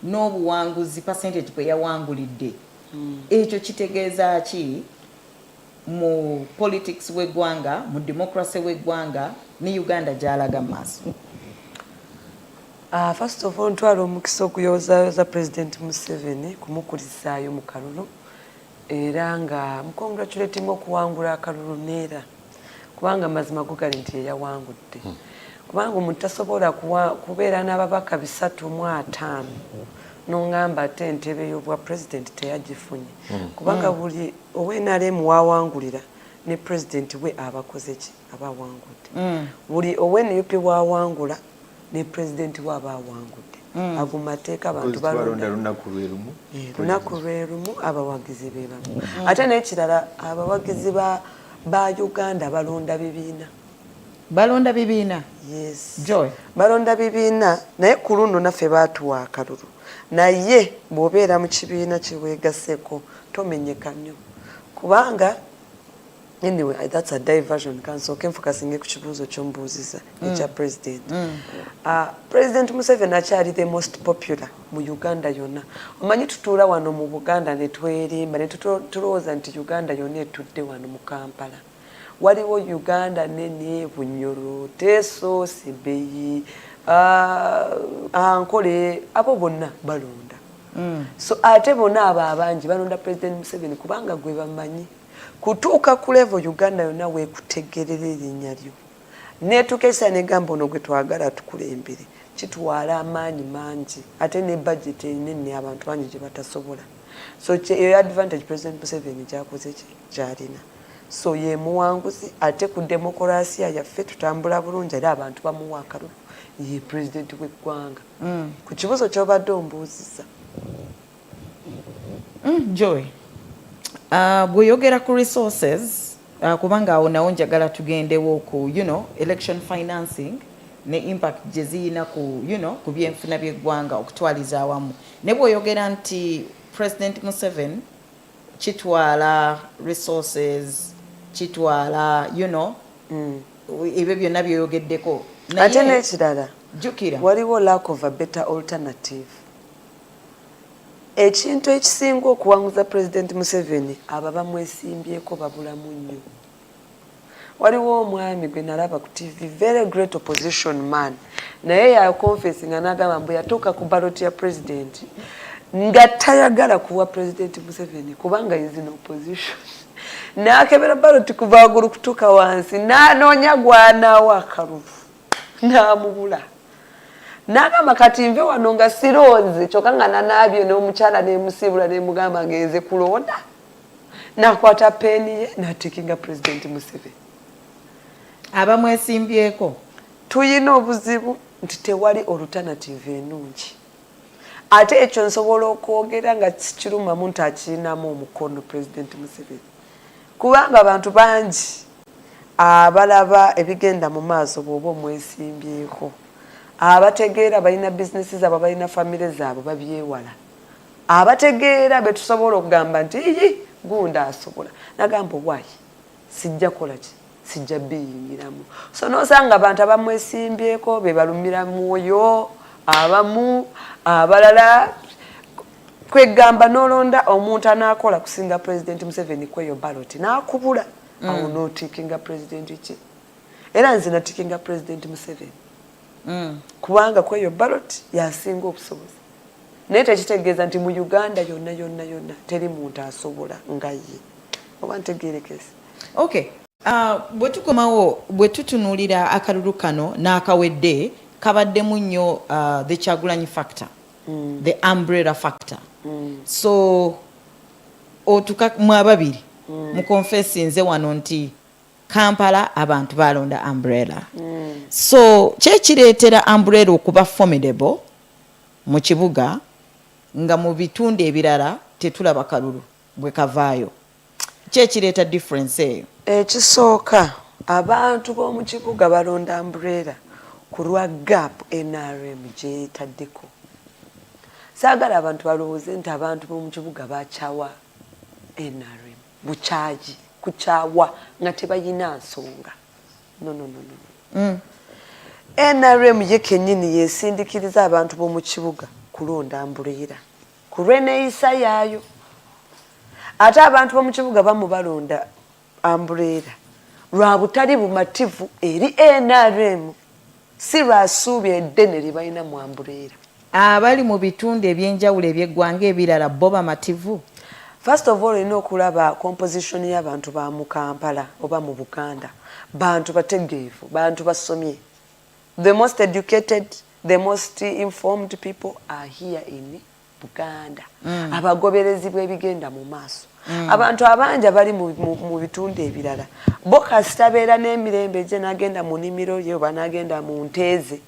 N'obuwanguzi percentage bwe yawangulidde ekyo kitegeeza ki mu politics w'eggwanga, mu democracy w'eggwanga ne Uganda gy'alaga maaso? First of all, ntwala omukisa okuyozaayoza President Museveni kumukulisaayo mu kalulu era nga mukongratulating okuwangula akalulu neera kubanga mazima gugali nti yeyawangudde kubanga omuntu tasobola kubeera n'ababaka 305 n'ongamba ate entebe y'obwa president teyagifunye kubanga buli owenaremu wawangulira ne president we abakoze ki abawangudde buli owenup wawangula ne president we abawangudde agumateeka abantu balonda lunaku lwerumu abawagizi be bamu ate n'ekirala abawagizi ba Uganda balonda bibiina. Yes. Joy. Balonda bibiina naye ku luno naffe baatuwa akalulu. Naye bw'obeera mu kibiina kyeweegasseko tomenyeka nnyo kubanga anyway that's a diversion kansooke nfokasinge ku kibuuzo ky'omubuuziza ekya president. President Museveni akyali the most popular mu Uganda yonna. Omanyi tutuula wano mu Buganda ne twerimba ne tulowooza nti Uganda yonna etudde wano mu Kampala. Waliwo Uganda nene Bunyoro, Teso, Sibeyi, Ankole, abo bonna balonda. So ate bonna abo abangi balonda President Museveni kubanga gwe bamanyi. Kutuuka ku level Uganda yonna weekutegerera erinnya lyo. Neetukeesa negamba ono gwe twagala tukulembere. Kitwala amaanyi mangi. Ate ne budget ennene abantu bangi gye batasobola. So eyo advantage President Museveni gy'akoze gy'alina. So ye muwanguzi ate ku demokrasiya yaffe tutambula bulungi era abantu bamuwa akalulu ye president w'eggwanga. Ku kibuuzo ky'obadde ombuuziza. Joy, bw'oyogera ku resources kubanga awo nawo njagala tugendewo ku election financing ne impact gye ziyina ku ku byenfuna by'eggwanga okutwaliza awamu. Ne bw'oyogera nti President Museveni kitwala resources kitwala ebyo byonna byoyogeddeko ate n'ekirala jjukira waliwo lack of a better alternative. Ekintu ekisinga okuwanguza President Museveni aba bamwesimbyeko babulamu nnyo. Waliwo omwami gwe nalaba ku TV, very great opposition man, naye yakonfesinga n'agamba mbu yatuuka ku ballot ya president nga tayagala kuwa President Museveni kubanga is in opposition. N'akebera ballot kuva waggulu kutuuka wansi n'anoonya gwanaawa akalulu n'amubula. N'agamba kati nve wano nga siroozi kyokka nga nanaabye n'omukyala n'emusiibula n'emugamba ngenze kulonda. N'akwata peeni ye n'atikinga President Museveni. Abamwesimbyeko tuyina obuzibu nti tewali alternative ennungi. ate ekyo nsobola okwogera nga kiruma muntu akirinamu omukono President Museveni kubanga abantu bangi abalaba ebigenda mu maaso bw'oba omwesimbyeko abategeera balina bizinesi zaabwe balina famire zaabwe babyewala abategeera betusobola okugamba nti gunda asobola nagamba waayi sijja kola ki sijja biyingiramu so nosanga abantu abamwesimbyeko be balumira mwoyo abamu abalala kwegamba nolonda omuntu anaakola kusinga President Museveni kweyo ballot n'akubula awo nootikinga President ki era nze natikinga President Museveni kubanga kweyo ballot yasinga obusobozi naye tekitegeeza nti mu Uganda yonna teri muntu asobola nga ye oba ntegeerekese. Okay. Bwe tukomawo bwe tutunuulira akalulu kano n'akawedde kabaddemu nnyo the Kyagulanyi factor, the umbrella factor. So otuka mu ababiri mukonfesi nze wano nti Kampala abantu balonda umbrella. So kyekireetera umbrella okuba formidable mu kibuga nga mu bitundu ebirala tetulaba kalulu bwe kavaayo. Kyekireeta difference eyo. Ekisooka abantu b'omu kibuga balonda umbrella ku lwa gap NRM gyetaddeko. Saagala abantu balowooze nti abantu b'omu kibuga bakyawa NRM bukyaji kukyawa nga tebayina nsonga. No. NRM ye kennyini yeesindikiriza abantu b'omu kibuga kulonda umbrella ku lw'enneeyisa yaayo. Ate abantu b'omu kibuga bamu balonda umbrella lwa butali bumativu eri NRM si lwa ssuubi eddene lye balina mu umbrella. Abali mu bitundu ebyenjawulo eby'eggwanga ebirala bo bamativu. First of all olina okulaba composition y'abantu ba mu Kampala oba mu Buganda bantu bategeevu bantu basomye. The most educated, the most informed people are here in Buganda. Abagoberezi bw'ebigenda mu maaso. Abantu abangi abali mu bitundu ebirala bo kasita beera n'emirembe gye n'agenda mu nnimiro ye oba n'agenda mu nteeze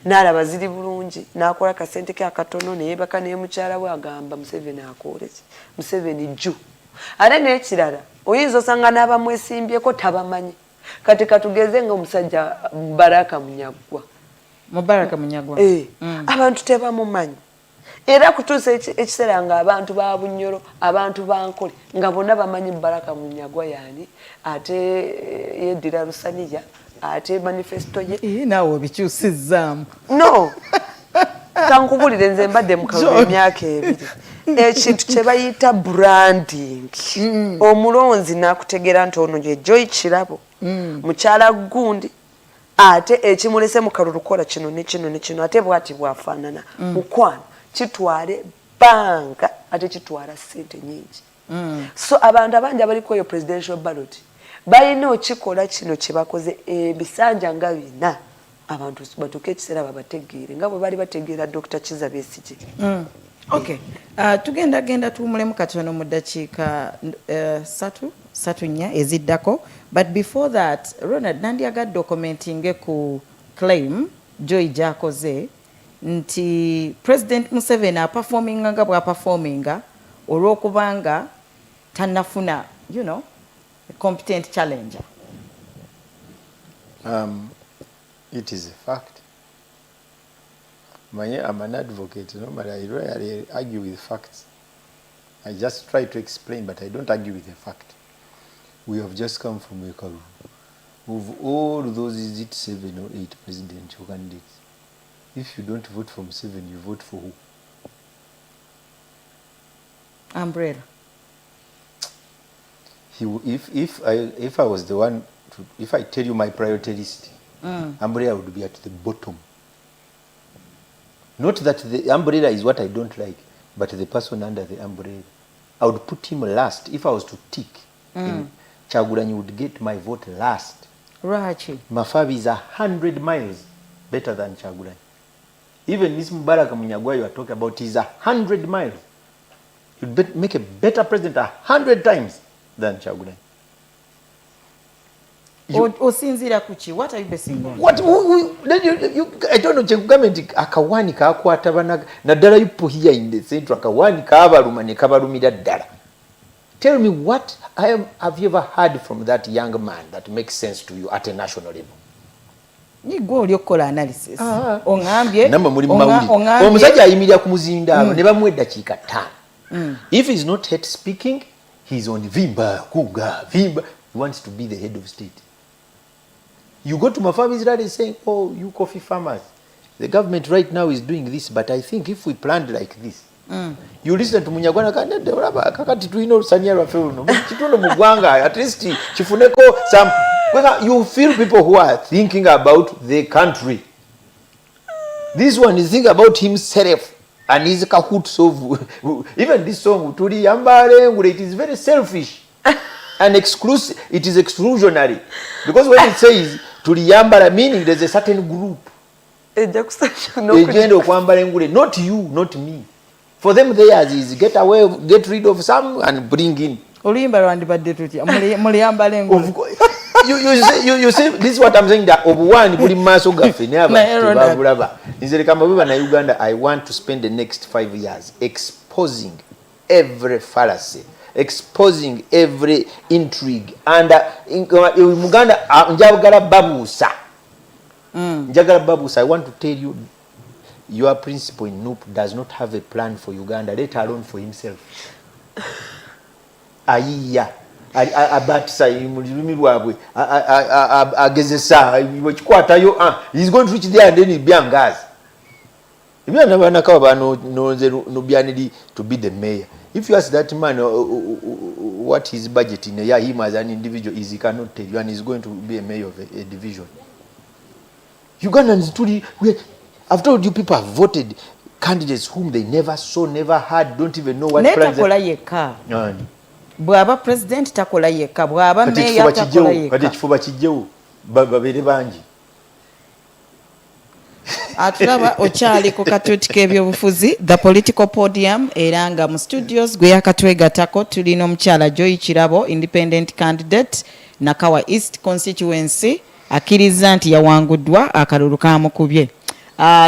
n'alaba ziri bulungi n'akola kasente ke akatono ne yeebaka ne mukyala we agamba Museveni akoole ki Museveni jju. Ate n'ekirala oyinza osanga n'abamwesimbyeko tabamanyi kati katugeze ng'omusajja Mubaraka Munyagwa. Abantu tebamumanyi. Era kutuusa ekiseera nga abantu ba Bunyoro abantu bankole nga bonna bamanyi Mubaraka Munyagwa yani ate yeddira Lusaniya ate manifesto ye naawe obikyusizzaamu. No kankubulire nze mbadde mu kalulu emyaka ebiri ekintu kye bayita branding. Omulonzi n'akutegeera nti ono gye Joy Kirabo mukyala gundi ate ekimulese mu kalulu kola kino ne kino ate bw'ati bwafaanana mukwano kitwale banga ate kitwala ssente nyingi. So abantu abangi abaliko eyo presidential ballot balina okikola kino kye bakoze ebisanja nga bina abantu batuuke ekiseera babategeere nga bwe bali bategeera Dr. Kizza Besigye. Okay. Tugenda tuwumulemu katono mu ddakiika 3 eziddako. But before that, Ronald nandyagadde okomentinge ku claim Joy gy'akoze nti President Museveni aperforminga nga bw'aperforminga olw'okubanga tannafuna a competent challenger. It is a fact. I'm an advocate. Normally, I rarely argue with facts. I just try to explain, but I don't argue with a fact. We have just come from a Karu. Of all those, is it 7 or 8 presidential candidates? If you don't vote for Museveni, you vote for who? Umbrella. If I was the one, if I tell you my priority list, Umbrella would be at the bottom. Not that the umbrella is what I don't like, but the person under the umbrella. I would put him last. If I was to tick, Kyagulanyi would get my vote last. Rachi. Mafabi is 100 miles better than Kyagulanyi. Even this Mubaraka Munyagwa you are talking about is 100 miles. You'd make a better president 100 times than Kyagulanyi. osinziira ku ki? What are you basing on? I don't know, government akawani kakwata naddala yupo here in the central akawani kabaluma ne kabalumira ddala. Tell me, what have you ever heard from that young man that makes sense to you at a national level? Gwe oli okukola analysis. Ongambye namwe muri mawuli omusajja ayimirira ku muzindaalo ne bamuwa eddakiika 5. If he's not hate speaking, he's on vimba kuga vimba. He wants to be the head of state. You go to my farmers rally saying, oh, you coffee farmers, the government right now is doing this, but I think if we planned like this, you listen to Munyagwana kanede olaba kakati tuino lusanya lwaffe luno kitundu mu ggwanga at least kifuneko some. You feel people who are thinking about the country. This one is thinking about himself and his cahoots of even this song Tuli Yambare, it is very selfish and exclusive. It is exclusionary because when it says Tuli Yambara, meaning there's a certain group. Not you, not me. For them, theirs is get away, get rid of some and bring in. You see, this is what I'm saying, that obuwani buli maso gaffe ne abantu babulaba. Nze kama biba na Uganda, I want to spend the next 5 years exposing every fallacy, exposing every intrigue, and in Uganda njagala babusa. Njagala babusa. I want to tell you, your principal in NUP does not have a plan for Uganda, let alone for himself. Ayiya abatisa mulimi lwabwe agezesa wekikwatayo he's going to reach there and then he'll be angazi ibyana banakawa bano nonze nobyaniri to be the mayor. If you ask that man what his budget in a year, him as an individual is, he cannot tell you, and he's going to be a mayor of a division. Ugandans truly, I've told you, people have voted candidates whom they never saw, never had, don't even know what plans they... Bwaba president takola yeka, bwaba mayor takola yeka. Kati kifuba kijjewo babere bangi. Atulaba okyali ku katuuti k'ebyobufuzi the political podium era nga mu studios gwe yakatwegatako tulina omukyala Joy Kirabo, independent candidate Nakawa East constituency, akkiriza nti yawanguddwa akalulu kamukubye.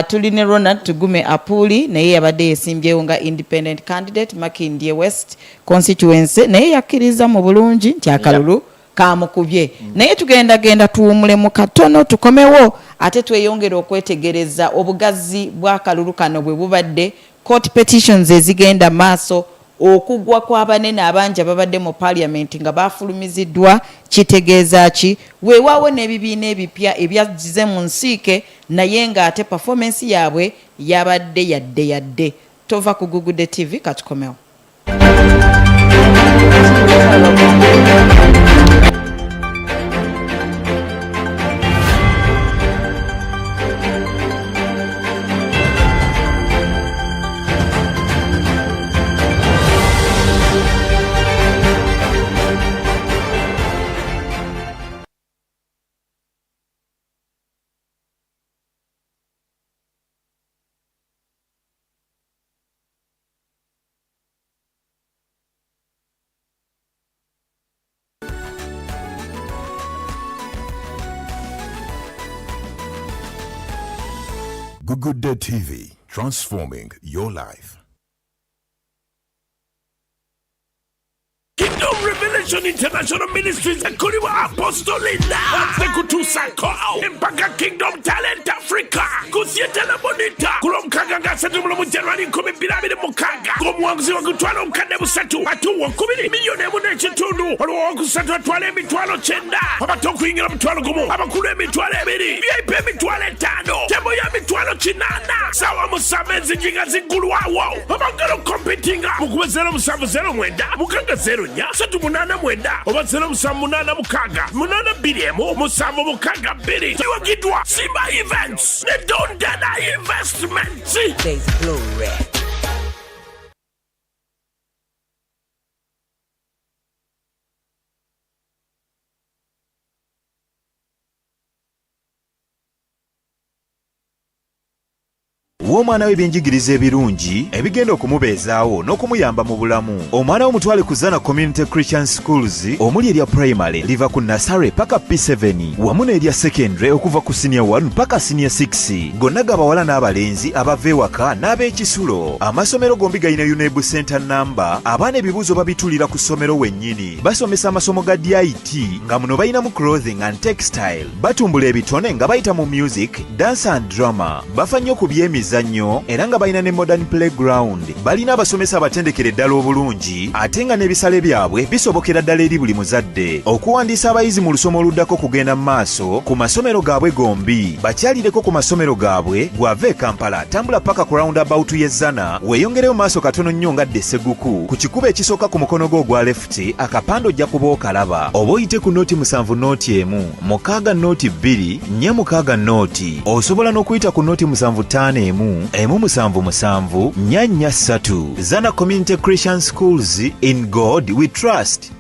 Tulina Ronald Tugume Apuli naye yabadde yesimbyewo nga independent candidate Makindye West constituency naye yakkiriza mu bulungi nti akalulu kamukubye. Naye tugenda tuwumule mu katono tukomewo ate tweyongera okwetegereza obugazi bw'akalulu kano bwe bubadde, court petitions ezigenda maaso, okugwa kw'abanene abangi ababadde mu parliament nga bafulumiziddwa kitegeeza ki, weewaawo n'ebibiina ebipya ebyagize mu nsiike naye nga ate performance yaabwe yabadde yadde. Tova ku Google TV katukomewo. Good Day TV, transforming your life. Kingdom Revelation International Ministries ekoliwa Apostolinda Sekutusako Empaka Kingdom Talent Africa Kusietela Bonita Kulomkanga Setumula mu January 2026 Komwanguzi wakutwala omukadde busatu atuwa 10 miliyoni ekitundu olwo okusatu atwala emitwalo 9 abato okuyingira mitwalo 1 abakulu emitwalo 2 VIP emitwalo 5 tebo ya mitwalo 8 sawa musamezi jinga zigulwawo abagalo competinga mukubezera musavu 09 mukanga 0 Satu munana mwenda obazero musamunana mukaga munana biliemu musamu mukaga bili tiwagidwa Simba Events ne Dondana Investments. There's glory. w'omwana w'ebyenjigiriza ebirungi ebigenda okumubeezaawo n'okumuyamba mu bulamu. Omwana wo mutwale ku Zana Community Christian Schools omuli erya primary liva ku Nasare paka P7 wamu n'erya secondary okuva ku senior 1 paka senior 6 gonna g'abawala n'abalenzi abava ewaka n'ab'ekisulo. Amasomero gombi galina UNEB center number. Abaana ebibuuzo babitulira ku ssomero wennyini. Basomesa amasomo ga DIT nga muno bayinamu clothing and textile. Batumbula ebitone nga bayita mu music, dance and drama. Bafa nnyo ku by'emizannyo era nga balina ne modern playground. Balina abasomesa abatendekere ddala obulungi ate nga n'ebisale byabwe bisobokera ddala eri buli muzadde. Okuwandiisa abayizi mu lusomo oluddako kugenda mu maaso ku masomero gaabwe gombi. Bakyalireko ku masomero gaabwe gwava e Kampala tambula paka ku roundabout y'e Zana weeyongereyo maaso katono nnyo ngadde Seguku ku kikubo ekisooka ku mukono gwo ogwa left akapande ojja kuba okalaba. Oba oyite ku nooti 7 nooti 1 6 nooti 2 4 6 nooti. Osobola n'okuyita ku nooti 7 5 1 1 7 7 4 4 3. Zana Community Christian Schools, in God we trust.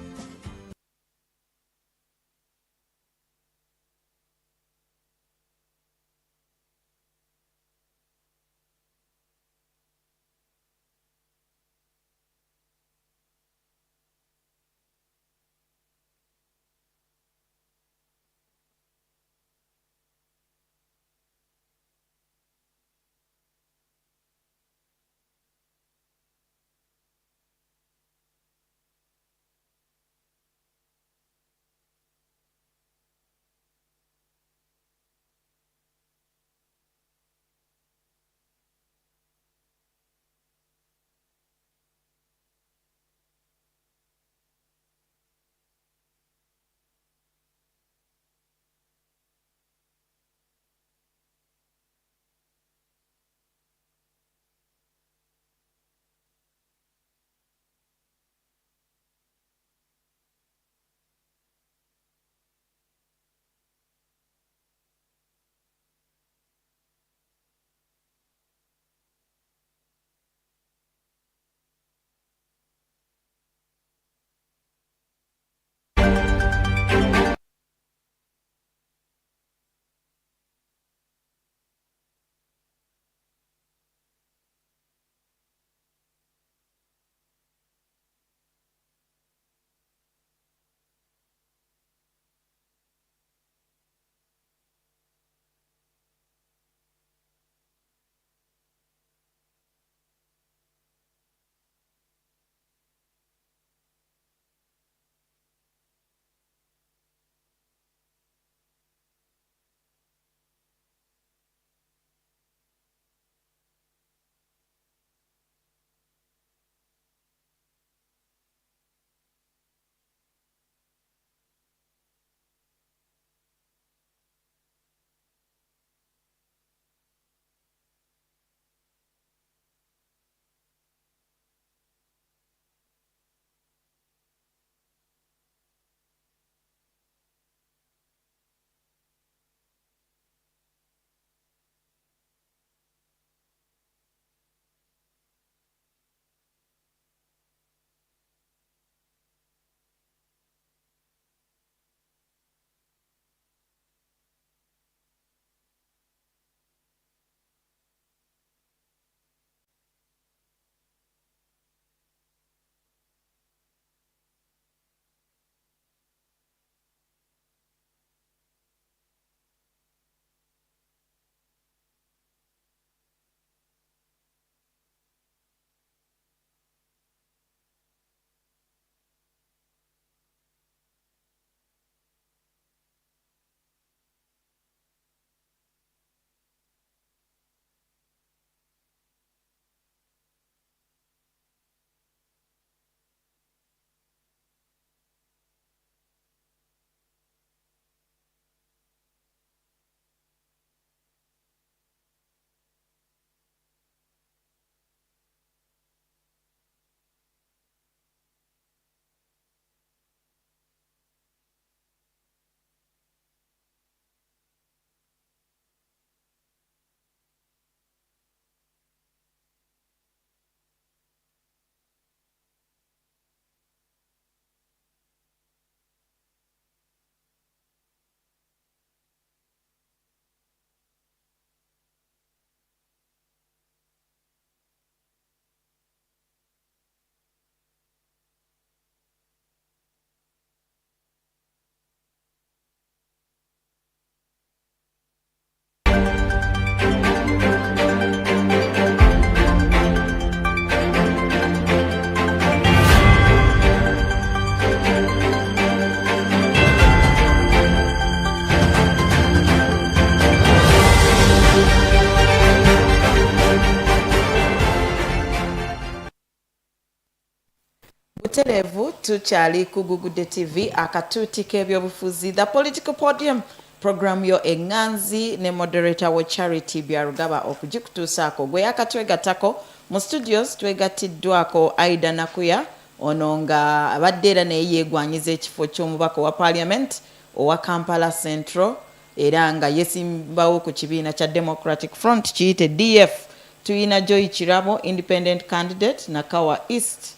butereevu tukyali ku Gugudde TV akatuuti k'ebyobufuzi the political podium program yo eŋŋanzi ne moderator wo Charity Byarugaba okugikutuusaako gwe yakatwegattako mu studios twegattiddwako Aida Nakuya ono nga abadde era naye yeegwanyiza ekifo ky'omubaka wa parliament owa Kampala Central era nga yesimbawo ku kibiina kya Democratic Front kiyite DF. Tuyina Joy Kirabo independent candidate na Kawa East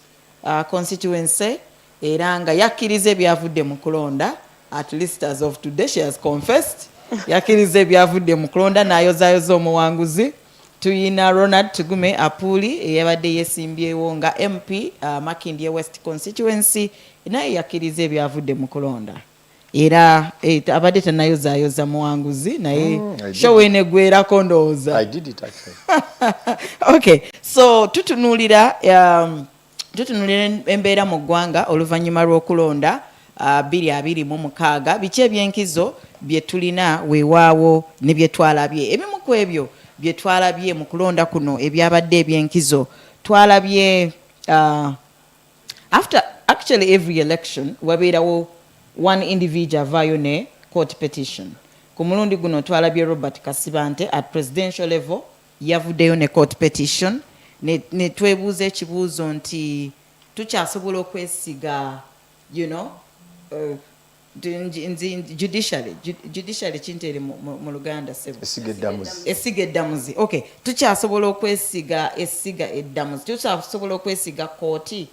constituency era nga yakkiriza ebyavudde mu kulonda. At least as of today she has confessed yakkiriza ebyavudde mu kulonda n'ayozaayoza omuwanguzi. Tuyina Ronald Tugume Apuli eyabadde yesimbyewo nga MP Makindye West constituency naye yakkiriza ebyavudde mu kulonda era abadde tanayozaayoza muwanguzi naye show enegwerako ndowooza. I did it actually. Okay, so tutunuulira Embeera Mugwanga Oluvanyuma Lw'okulonda 2026 biki ebyenkizo bye tulina weewaawo ne bye twalabye. Ebimu ku ebyo bye twalabye mu kulonda kuno ebyabadde ebyenkizo twalabye after actually every election wabeerawo one individual avaayo ne court petition. Ku mulundi guno twalabye Robert Kasibante at presidential level yavuddeyo ne court petition ne twebuuza ekibuuzo nti tukyasobola okwesiga judiciary kintere mu Luganda sebo esiga eddamuzi. Okay, tukyasobola okwesiga esiga eddamuzi, tukyasobola okwesiga kooti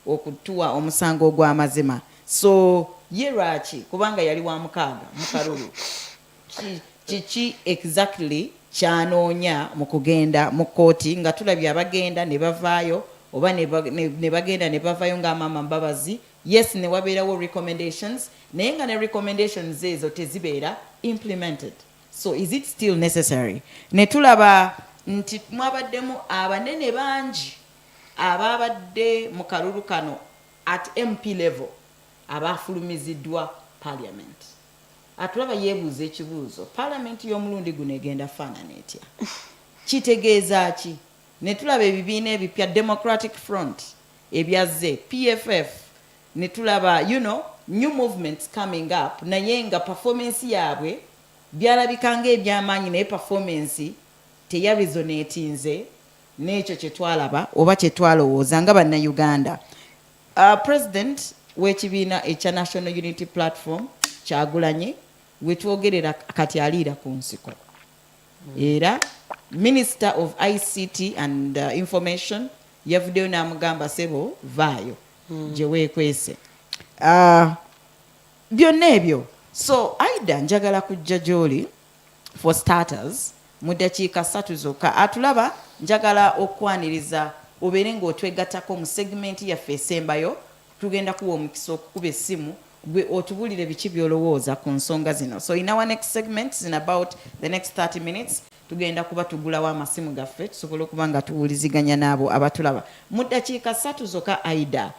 okutuwa omusango ogw'amazima. So ye lwaki kubanga yali wa mukaaga mu kalulu kiki exactly kyanoonya mu kugenda mu kooti nga tulabye abagenda ne bavaayo oba ne bagenda ne bavaayo ng'amaama Mbabazi. Yes, ne wabeerawo recommendations naye nga ne recommendations ezo tezibeera implemented. So is it still necessary? Ne tulaba nti mwabaddemu abanene bangi ababadde mu kalulu kano at MP level abafulumiziddwa parliament. Atulaba yeebuuza ekibuuzo parliament y'omulundi guno egenda faanana etya? Kitegeeza ki? Ne tulaba ebibiina ebipya Democratic Front ebyazze PFF ne tulaba new movements coming up naye nga performance yaabwe byalabika ng'ebyamaanyi naye performance teyaresonatinze n'ekyo kye twalaba oba kye twalowooza nga bannayuganda. President w'ekibiina ekya National Unity Platform Kyagulanyi wetwogerera kati aliira ku nsiko era Minister of ICT and Information yavuddeyo n'amugamba sebo vaayo gye weekwese. Byonna ebyo. So Aida njagala kujja gy'oli for starters mu ddakiika 3 zokka. Atulaba njagala okwaniriza obeere ng'otwegattako mu segmenti yaffe esembayo. Tugenda kuwa omukisa okukuba essimu gwe otubulire biki byolowooza ku nsonga zino. So in our next segment in about the next 30 minutes tugenda kuba tugulawo amasimu gaffe tusobole okuba nga tuwuliziganya n'abo abatulaba mu ddakiika 3 zokka. Aida,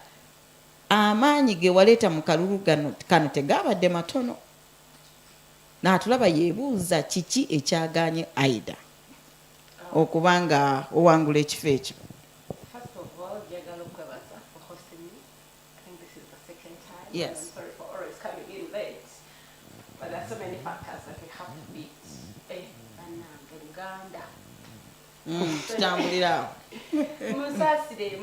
amaanyi ge waleeta mu kalulu kano tegabadde matono. N'atulaba yeebuuza kiki ekyagaanye Aida okuba nga owangula ekifo ekyo. Yes. I'm sorry for always coming in late, but there are so many factors that we have to beat. Tutambulira musasire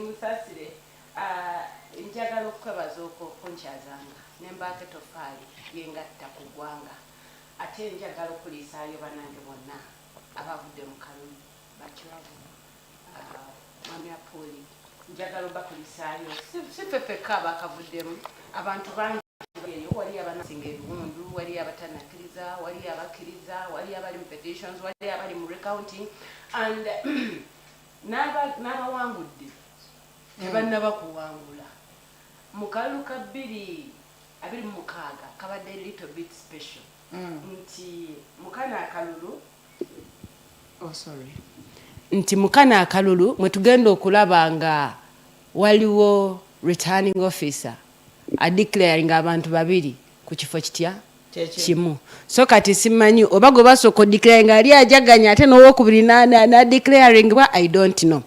njagala okwebaza okunkyazanga nembaako etofaali yengatta ku ggwanga ate njagala okuliisaayo bannange bonna abavudde mu kalulu bakirabu mwami Apuli njagala obakulisaayo sifefeka abakavuddemu abantu bangi eyo wali abanasinga ebiwundu wali abatanakkiriza wali abakkiriza wali abali mu petitions wali abali mu recounting and n'abawangudde tebannaba kuwangula mu kalulu ka 26 kabadde little bit special nti mukana akalulu nti mukana akalulu mwe tugenda okulaba nga waliwo returning officer adeclaring abantu 2 ku kifo kitya kimu. So kati simanyi oba gwe basooka declaring ali ajaganya ate n'owokubiri na declaring I don't know.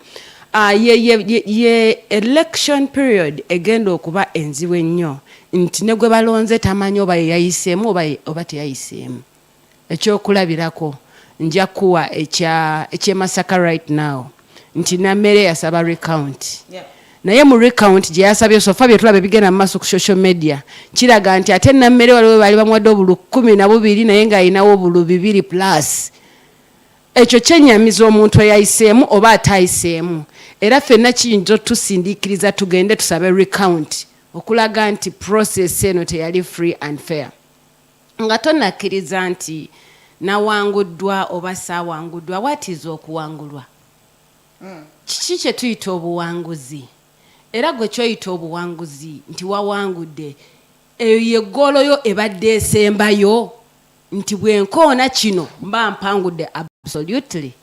ye election period egenda okuba enzibu ennyo nti ne gwe balonze tamanyi oba yeyayiseemu oba teyayiseemu. Ekyokulabirako nja kuwa ekyemasaka right now nti nammere yasaba recount. Naye mu recount gye yasabye sofa bye tulaba bigenda mu maaso ku social media kiraga nti ate nammere waliwo bali bamuwadde obulu 12 naye ng'alinawo obulu 2 plus. Ekyo kyennyamiza omuntu eyayiseemu oba atayiseemu. Era ffenna kiyinza tusindiikiriza tugende tusabe recount okulaga nti process eno teyali free and fair. Nga tonnakkiriza nti nawanguddwa oba saawanguddwa. What is okuwangulwa? Kiki kye tuyita obuwanguzi? Era gwe kyoyita obuwanguzi nti wawangudde eyo ye ggoolo yo ebadde esembayo nti bwenkoona kino mba mpangudde. Absolutely.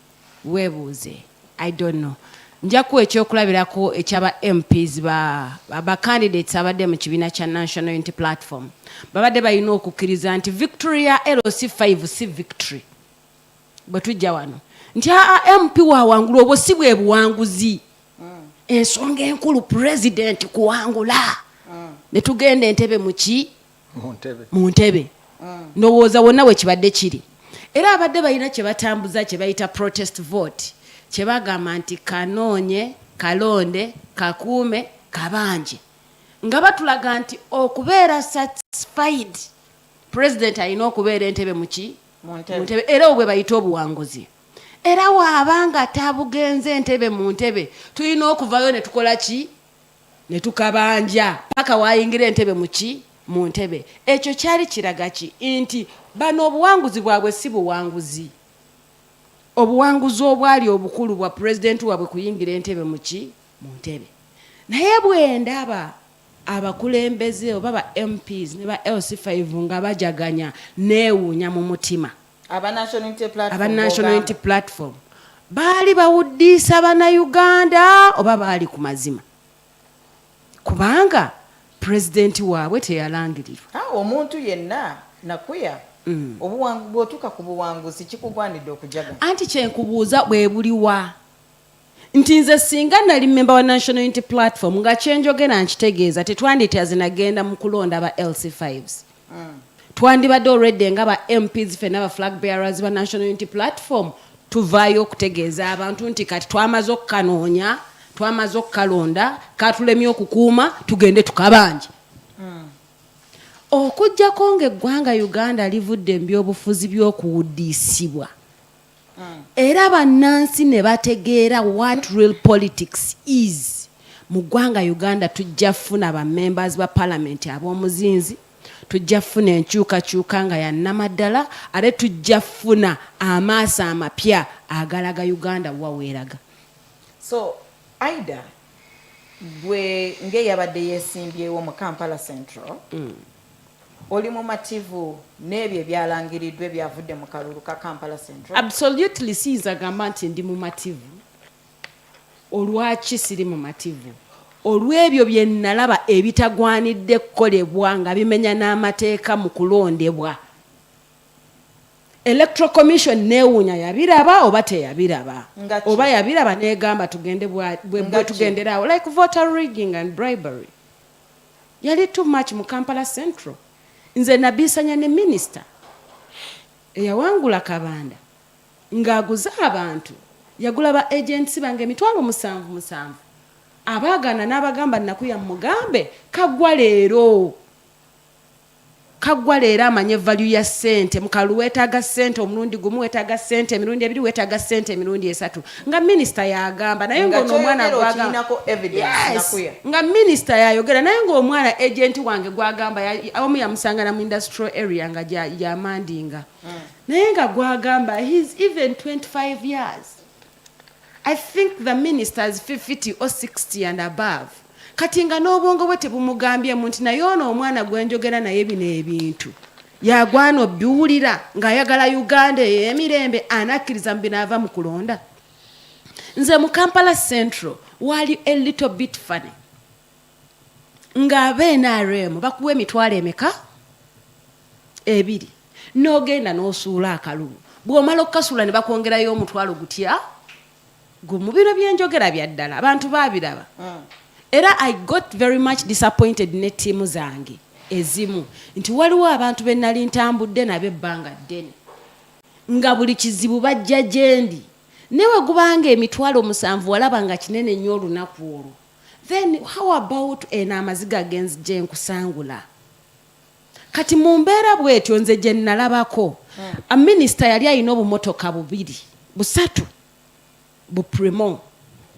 Weebuuze. I don't know. Nja kuwa ekyokulabirako ekyaba MPs ba candidates abadde mu kibiina kya National Unity Platform babadde balina okukkiriza nti victory ya LC5 si victory. Bwe tujja wano nti MP waawangula obwo si bwe buwanguzi. Ensonga enkulu president kuwangula. Ne tugenda entebe muki? Mu ntebe. Ndowooza wonna we kibadde kiri. Era abadde balina kye batambuza kye bayita protest vote. Kye bagamba nti kanoonye, kalonde, kakuume, kabanje. Nga batulaga nti okubeera satisfied president alina okubeera entebe muki? Mu ntebe. Era obwe bayita obuwanguzi. Era waabanga tabugenze entebe mu ntebe tulina okuvayo ne tukola ki? Ne tukabanja paka waayingira entebe muki? Mu ntebe. Ekyo kyali kiraga ki? Nti bano obuwanguzi bwabwe si buwanguzi. Obuwanguzi obwali obukulu bwa president wabwe kuyingira entebe muki? Mu ntebe. Naye bwe ndaba abakulembeze oba ba MPs ne ba LC5 nga bajaganya neewuunya mu mutima. Aba National Unity Platform baali bawuddiisa bannayuganda oba baali ku mazima? Kubanga president waabwe teyalangirirwa. Omuntu yenna nakuya bw'otuuka ku buwanguzi kikugwanidde okujaga. Anti kyenkubuuza bwe buliwa nti nze singa nali memba wa National Unity Platform nga kyenjogera nkitegeeza tetwandityaze nagenda mu kulonda ba LC5s. Twandibadde already nga ba MPs ffenna ba flag bearers ba National Unity Platform tuvaayo okutegeeza abantu nti kati twamaze okukanoonya, twamaze okukalonda, katulemye okukuuma, tugende tukabanje. Okujjako ng'eggwanga Uganda livudde mu byobufuzi by'okuwuddiisibwa. Era bannansi ne bategeera what real politics is. Mu ggwanga Uganda tujja funa ba members ba parliament ab'omuzinzi, tujja funa enkyukakyuka nga ya nnamaddala, ate tujja funa amaaso amapya agalaga Uganda waweeraga. So Aida bwe ng'eyabadde yeesimbyewo mu Kampala Central oli mumativu n'ebyo ebyalangiriddwa ebyavudde mu kalulu ka Kampala Central? Absolutely siyinza gamba nti ndi mumativu. Olwaki siri mumativu? Olw'ebyo bye nalaba ebitagwanidde kukolebwa nga bimenya n'amateeka mu kulondebwa. Electoral Commission neewuunya yabiraba oba teyabiraba? Oba yabiraba n'egamba tugende bwe tugenderawo like voter rigging and bribery. Yali too much mu Kampala Central. Nze nabisanya ne minister eyawangula Kabanda ng'aguza abantu yagula ba agents bange 7,700 abaagana n'abagamba nakuya mugambe kaggwa leero amanye value ya sente mukalu weetaaga sente omulundi gumu weetaaga sente emirundi ebiri weetaaga sente emirundi 3 nga minister yagamba naye ng'omwana gwagamba nga minister yayogera naye ng'omwana agent wange gwagamba omu yamusanga mu industrial area nga yamandinga naye nga gwagamba he's even 25 years. I think the minister is 50 or 60 and above. Kati nga n'obwongo bwe tebumugambyemu nti naye ono omwana gwenjogera naye bino ebintu yagwana obbiwulira ng'ayagala Uganda emirembe anakkiriza mu bino ava mu kulonda. Nze mu Kampala Central wali a little bit funny ng'abe-NRM bakuwa emitwalo emeka? 2 n'ogenda n'osuula akalulu bw'omala okukasuula ne bakwongerayo omutwalo gutya Gumubiro byenjogera byaddala abantu babiraba. Era I got very much disappointed ne timu zange ezimu nti waliwo abantu bennali ntambudde nabe ebbanga ddene nga buli kizibu bajja gyendi newe gubanga emitwalo 7 walaba nga kinene nnyo olunaku olwo, then how about amaziga genzi gye nkusangula? Kati mu mbeera bwetyo nze gye nnalabako a minister yali alina obumotoka 3 buprimo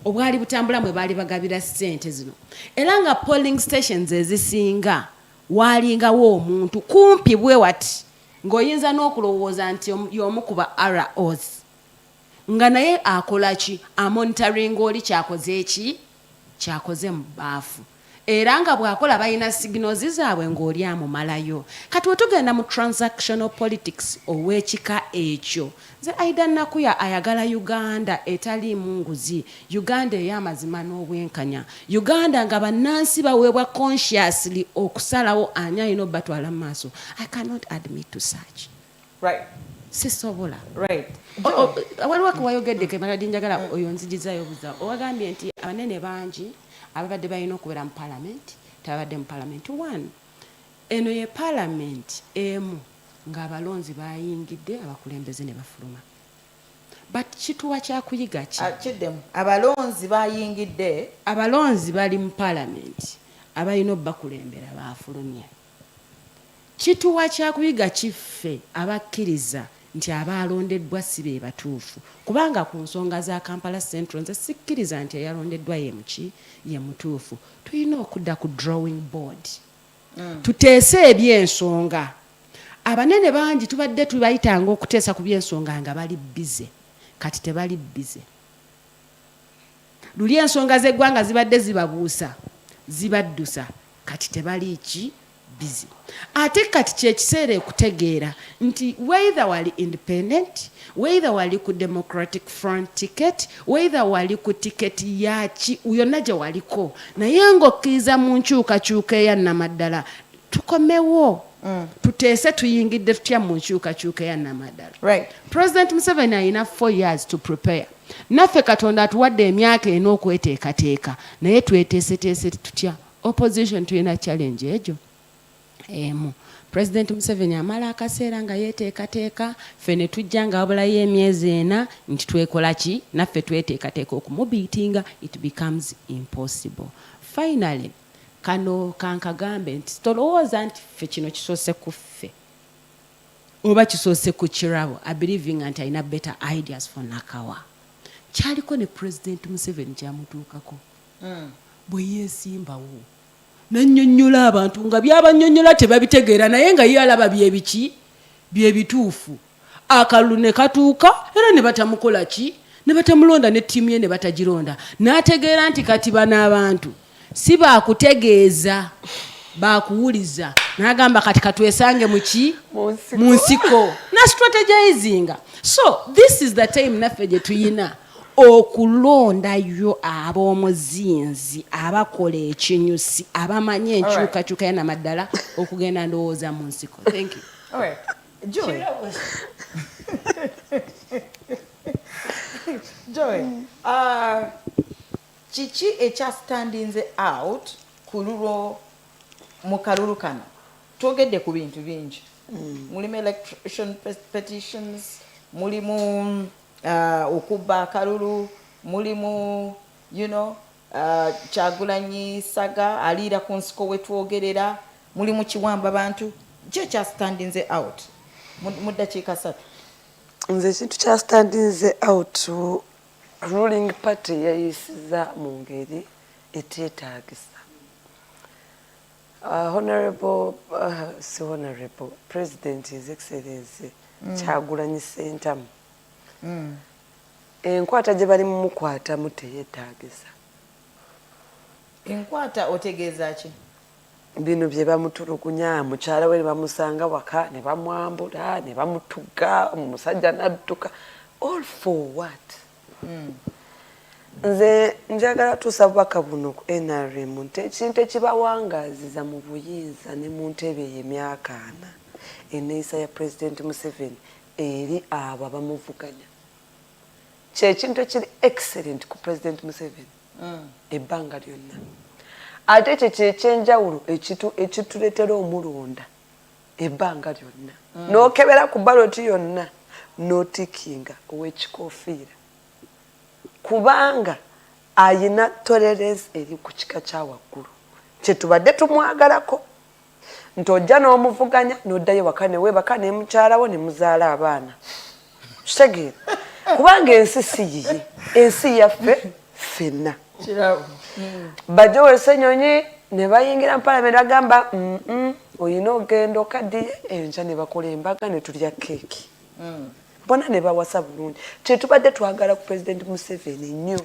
obwali butambula mwe baali bagabira ssente zino, era nga polling stations ezisinga waalingawo omuntu kumpi bwe wati ng'oyinza n'okulowooza nti y'omu ku ba ROs nga naye akola ki? Amonitoringa oli kyakoze eki? Kyakoze mu baafu. Era nga bw'akola balina signals zaabwe ng'oli amumalayo. Kati wetugenda mu transactional politics ow'ekika ekyo, nze Aida Nakuya ayagala Uganda etaliimu nguzi, Uganda ey'amazima n'obwenkanya, Uganda nga bannansi baweebwa consciously okusalawo ani alina obbatwala mu maaso. I cannot admit to such. Right. Sisobola. Right. Waliwo kuwayogedde ke maladi njagala oyo nzigizayo buza. Owagambye nti abanene bangi ababadde balina okubeera mu parliament tabadde mu parliament. One, eno ye parliament emu nga abalonzi bayingidde abakulembeze ne bafuluma. But kituwa kyakuyiga ki? Kiddemu abalonzi bayingidde, abalonzi bali mu parliament abalina bakulembera bafulumye. Kituwa kyakuyiga kiffe abakkiriza nti abalondeddwa si be batuufu, kubanga ku nsonga za Kampala Central nze sikkiriza nti eyalondeddwa ye muki ye mutuufu. Tulina okudda ku drawing board tuteese ebyensonga. Abanene bangi tubadde tubayitanga okuteesa ku byensonga nga bali bize, kati tebali bize. Luli ensonga z'eggwanga zibadde zibabuusa zibaddusa, kati tebali ki busy. Ate kati kyekiseera okutegeera nti whether wali independent, whether wali ku Democratic Front ticket, whether wali ku ticket yaki yonna gye waliko, naye ng'okkiriza mu nkyukakyuka eya Namaddala, tukomewo. Tuteese tuyingidde tutya mu nkyukakyuka eya Namaddala. Right. President Museveni alina 4 years to prepare. Naffe Katonda atuwadde emyaka ena okweteekateeka, naye tweteeseteese tutya? Opposition tulina challenge egyo. President Museveni amala akaseera nga yeteekateeka, ffe ne tujja nga wabulayo emyezi 4 nti twekola ki? Naffe tweteekateeka okumubiitinga, it becomes impossible. Finally, kano kankagambe nti tolowooza nti ffe kino kisoose ku ffe oba kisoose ku kirabo. I believing nti alina better ideas for Nakawa. Kyaliko ne President Museveni kyamutuukako bwe yeesimbawo nannyonnyola abantu nga by'abannyonnyola tebabitegeera, naye nga ye alaba byebiki byebituufu. Akalulu ne katuuka era ne batamukola ki? Ne batamulonda ne ttiimu ye ne batagironda. N'ategeera nti kati bano abantu si baakutegeeza, baakuwuliza. N'agamba kati katwesange mu ki? Mu nsiko. Na strategizing. So this is the time naffe gye tuyina okulondayo ab'omuzinzi abakola ekinyusi abamanyi enkyukakyuka ya Namaddala okugenda ndowooza mu nsiko. Thank you. All right. Joy. Joy. Kiki ekyastandinze out kululwo mu kalulu kano? Twogedde ku bintu bingi. Mulimu election petitions, mulimu okubba akalulu, mulimu Kyagulanyi Saga aliira ku nsiko wetwogerera, mulimu kiwamba bantu. Kyo kyastandinze out mu ddakiika 3. Nze kintu kyastandinze out ruling party yayisiza mu ngeri eteetaagisa. Honorable President His Excellency Kyagulanyi Ssentamu enkwata gye bali mumukwatamu teyeetaagisa. Enkwata otegeeza ki? Bino bye bamutulugunya, mukyala we ne bamusanga waka ne bamwambula ne bamutuga, omusajja n'adduka. All for what? Nze njagala tuusa bubaka buno ku NRM nti ekintu ekibawangaaziza mu buyinza ne mu ntebe y'emyaka 4 enneeyisa ya President Museveni eri abo abamuvuganya Ky'ekintu ekiri excellent ku President Museveni ebbanga lyonna. Ate ekyo kyekyenjawulo ekituleetera omulonda ebbanga lyonna. N'okebera ku baloti yonna n'otikinga ow'ekikoofiira. Kubanga ayina tolerance eri ku kika kya waggulu. Kyetubadde tumwagalako. Nti ojja n'omuvuganya n'oddayo waka ne weebaka ne mukyalawo ne muzaala abaana. Kitegeera. Kubanga ensi si yiye. Ensi yaffe ffenna. Bajja Ssenyonyi ne bayingira mu Parliament bagamba oyina ogenda okaddiye enkya ne bakola embaga ne tulya keeki. Bona ne bawasa bulungi. Kyetubadde twagala ku President Museveni nnyo.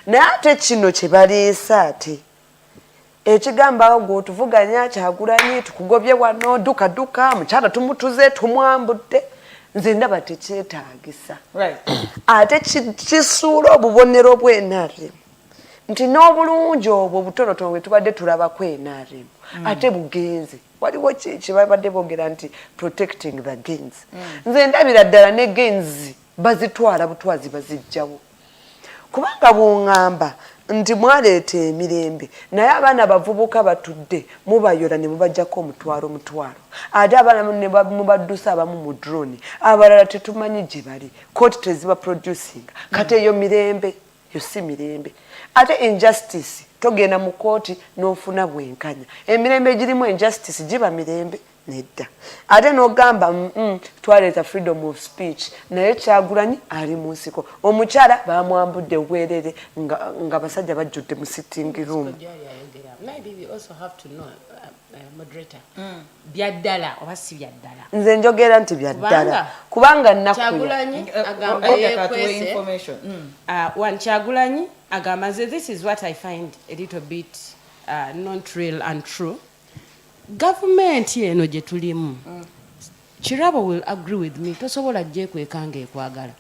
Naye ate kino kye baleese ate ekigamba gw'otuvuganya Kyagulanyi tukugobye wano duka mukyala tumutuze tumwambudde nze ndaba tekyetaagisa. Ate kisuula obubonero bw'NRM nti n'obulungi obwo butonotono bwe tubadde tulaba ku NRM ate bugenze. Waliwo kye babadde boogera nti protecting the gains. Nze ndabira ddala ne gains bazitwala butwazi baziggyawo. Kubanga bw'oŋŋamba nti mwaleeta emirembe naye abaana bavubuka batudde mubayola ne mubajjako omutwalo. Ate abaana ne mubaddusa abamu mu drone abalala tetumanyi gye bali kooti teziba producing. Kati eyo mirembe yo si mirembe. Ate injustice togenda mu kooti n'ofuna bwenkanya. Emirembe egirimu injustice giba mirembe nedda. Ate n'ogamba twaleeta freedom of speech naye Kyagulanyi ali mu nsiko. Omukyala bamwambudde bwerere nga basajja bajjudde mu sitting room. Maybe we also have to know, moderator, byaddala oba si byaddala. Nze njogera nti byaddala kubanga Kyagulanyi agamba yekwese. One Kyagulanyi agamba this is what I find a little bit not real and true. Government eno gye tulimu Kirabo will agree with me tosobola gyekwekanga ekwagala.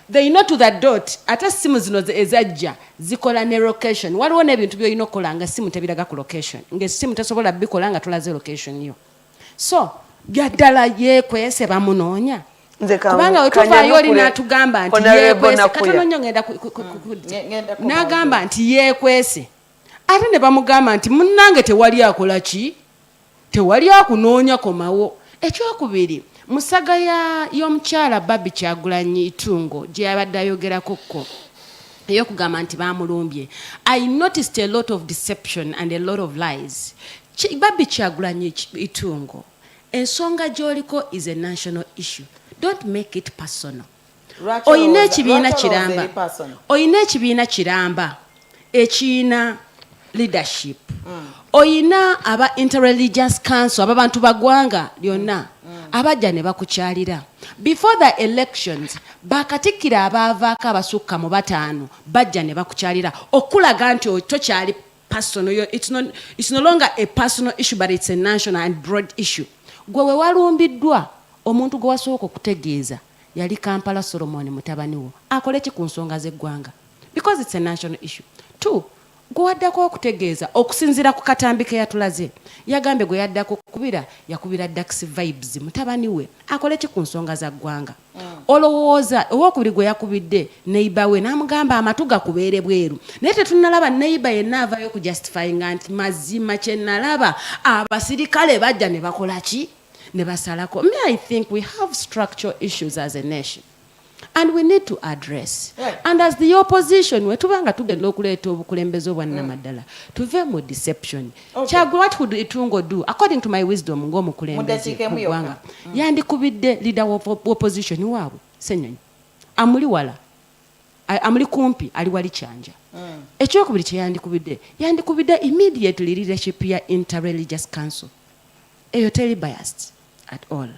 They know to that dot ate simu zino ezajja zikola ne location. Waliwo n'ebintu by'olina okukola nga simu tebiraga ku location ng'essimu tesobola bikola nga tulaze location yo. So byaddala yeekwese bamunoonya kubanga wetuvaayo olina atugamba nti yeekwese katono nnyo ngenda n'agamba nti yeekwese ate ne bamugamba nti munnange tewali akola ki tewali akunoonya komawo. Ekyokubiri musaga y'omukyala Babi Kyagulanyi Itungo gye yabadde ayogerako ey'okugamba nti bamulumbye. I noticed a lot of deception and a lot of lies. Babi Kyagulanyi Itungo ensonga gy'oliko is a national issue. Don't make it personal. Oyina ekibiina kiramba ekiina leadership. Oyina aba interreligious council ababantu bagwanga lyonna abajja ne bakukyalira. Before the elections bakatikkira abaavaako abasukka mu 5 bajja ne bakukyalira okulaga nti tokyali personal. It's no longer a personal issue but it's a national and broad issue. Gwe we walumbiddwa omuntu gwe wasooka okutegeeza yali Kampala Solomon mutabani wo akole ki ku nsonga z'eggwanga because it's a national issue. 2 gwaddako okutegeeza okusinzira ku katambi ke yatulaze yagambye gwe yaddako yakubira Dax Vibes mutabani we akole ki ku nsonga za ggwanga. Olowooza owokubiri gwe yakubidde neighbor we n'amugamba amatu gakubeere bweru naye tetunnalaba neighbor yenna avaayo ku justifying nti mazima kye nalaba abasirikale bajja ne bakola ki ne basalako. I think we have structural issues as a nation and we need to address. And as the opposition we tubanga tugenda okuleeta obukulembeze obwannamaddala tuve mu deception. What would Itungo do according to my wisdom ng'omukulembeze mu ggwanga? Yandikubidde leader of opposition waabwe Ssenyonyi amuli wala amuli kumpi ali wali kyanja. Ekyokubiri kye yandikubidde immediately leadership ya interreligious council eyo teri biased at all.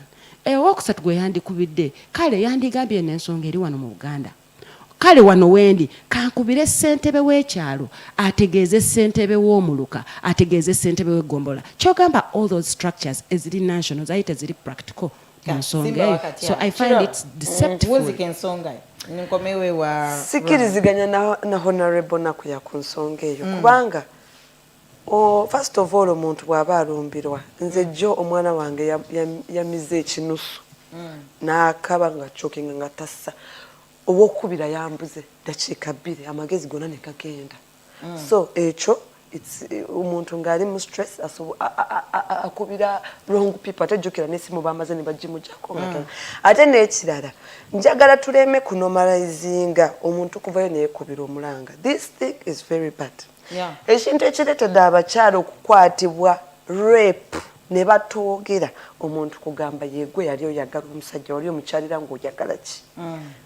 Owokusatu gwe yandikubidde kale yandigambye n'ensonga eri wano mu Buganda. Kale wano wendi kankubire ssentebe w'ekyalo ategeeze ssentebe w'omuluka ategeeze ssentebe w'eggombola kyogamba all those structures eziri national zayite ziri practical mu nsonga eyo. So I find it deceptive. Sikiriziganya na honorable Nakuya ku nsonga eyo kubanga first of all omuntu bw'aba alumbirwa nze jjo omwana wange yamize ekinusu n'akaba nga chokinga nga tassa owokubira yambuze dakiika 2 amagezi gonna ne gagenda so ekyo umuntu ng'ali mu stress akubira wrong people atejjukira n'essimu bamaze ne bagimujjako ate n'ekirala njagala tuleme kunomalizinga omuntu kuvayo neyekubira omulanga. This thing is very bad. Ekintu ekireetedde abakyala okukwatibwa rape ne batoogera omuntu kugamba yegwe yali oyagala omusajja wali omukyalira ng'oyagala ki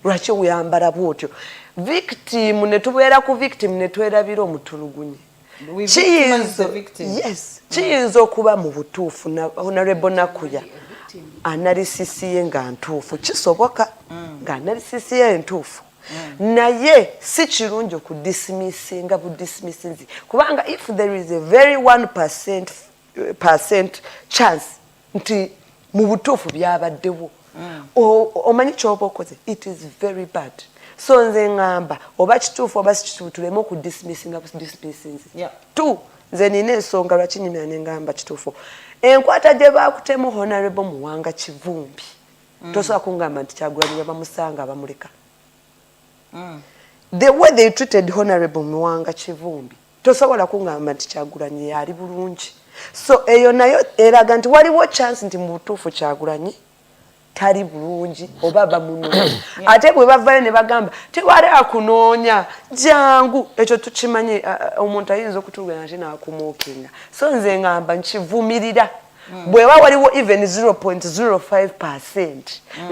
lwaki oyambala bwotyo victim ne tubeera ku victim ne twerabira omutulugunyi kiyinza okuba mu butuufu honorable Nakuya analysis ye nga ntuufu kisoboka nga analysis ye ntuufu naye si kirungi okudismissinga budismissinzi kubanga if there is a very 1% chance nti mu butuufu byabaddewo omanyi kyoba okoze it is very bad. So nze ngamba oba kituufu oba si kituufu tuleme okudismissinga budismissinzi tu nze nina ensonga lwaki nyimira ne ngamba kituufu enkwata gye baakutemu honorable Muwanga Kivumbi tosobola kungamba nti Kyagulanyi bamusanga bamuleka. The way they treated honorable Muwanga Kivumbi tosobola kungamba nti Kyagulanyi yali bulungi. So eyo nayo eraga nti waliwo chance nti mu butuufu Kyagulanyi tali bulungi oba bamunoonya ate bwe bavayo ne bagamba tewali akunoonya jangu ekyo tukimanyi omuntu ayinza okutulugana nti naakumookinga. So nze ngamba nkivumirira bweba waliwo even 0.05%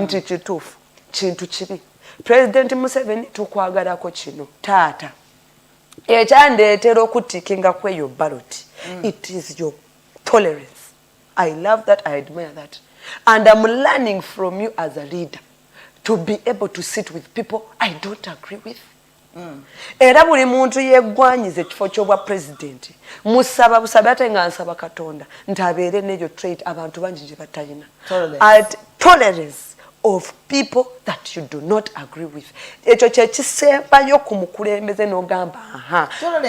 nti kituufu kintu kibi. President Museveni tukwagalako kino taata ekyandeetera okutikinga kweyo ballot it is your tolerance. I love that, I admire that. And I'm learning from you as a leader to be able to sit with people I don't agree with. Era buli muntu yeggwanyiza ekifo ky'obwa president musaba busabe ate nga nsaba Katonda nti abeere n'eyo trait abantu bangi gye batalina. Tolerance of people that you do not agree with. Ekyo kyekisembayo ku mukulembeze n'ogamba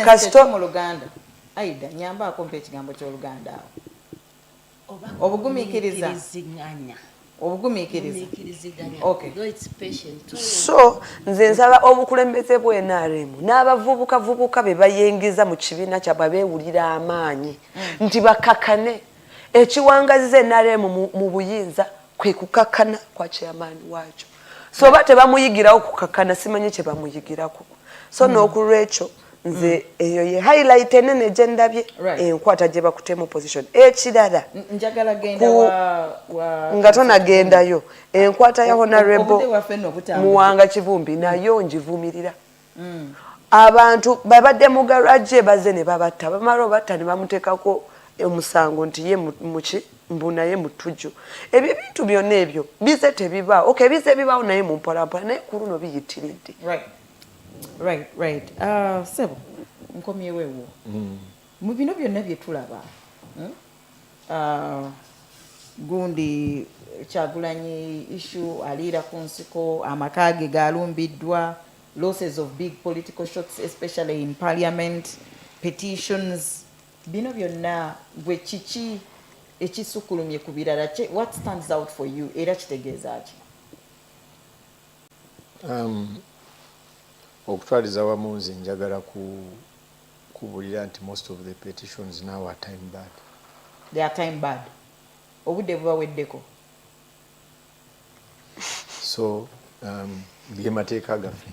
kasito mu Luganda aida nyamba akompa ekigambo ky'Oluganda awo obugumiikiriziganya okay. So nze nsaba obukulembeze bwe NRM n'abavubuka be bayengiza mu kibiina kyabwe beewulira amaanyi nti bakakane ekiwangaziza NRM mu buyinza kwe kukakana kwa chairman waakyo. So bate bamuyigirawo kukakana simanyi kye bamuyigirako. So n'okulwekyo nze eyo ye highlight enene gye ndabye enkwata gye bakutemu position ekirala njagala genda nga tonagendayo enkwata ya honorable Muwanga Kivumbi nayo njivumirira. Abantu babadde mu garage baze ne babatta bamala obatta ne bamuteekako omusango nti ye muki mbuna ye mutujju. Ebyo bintu byonna ebyo bize tebibaawo okay bize bibaawo naye mu mpolampola naye ku luno biyitiridde. Right. Sebo nkomyewewo mu bino byonna bye tulaba gundi Kyagulanyi issue aliira ku nsiko amaka ge galumbiddwa losses of big political shots especially in parliament petitions bino byonna bwe kiki ekisukulumye ku birala what stands out for you era kitegeeza ki? Okutwaliza wamu nze njagala kubulira nti most of the petitions now are time bad. They are time bad. Obudde bubaweddeko. So ge mateeka gaffe.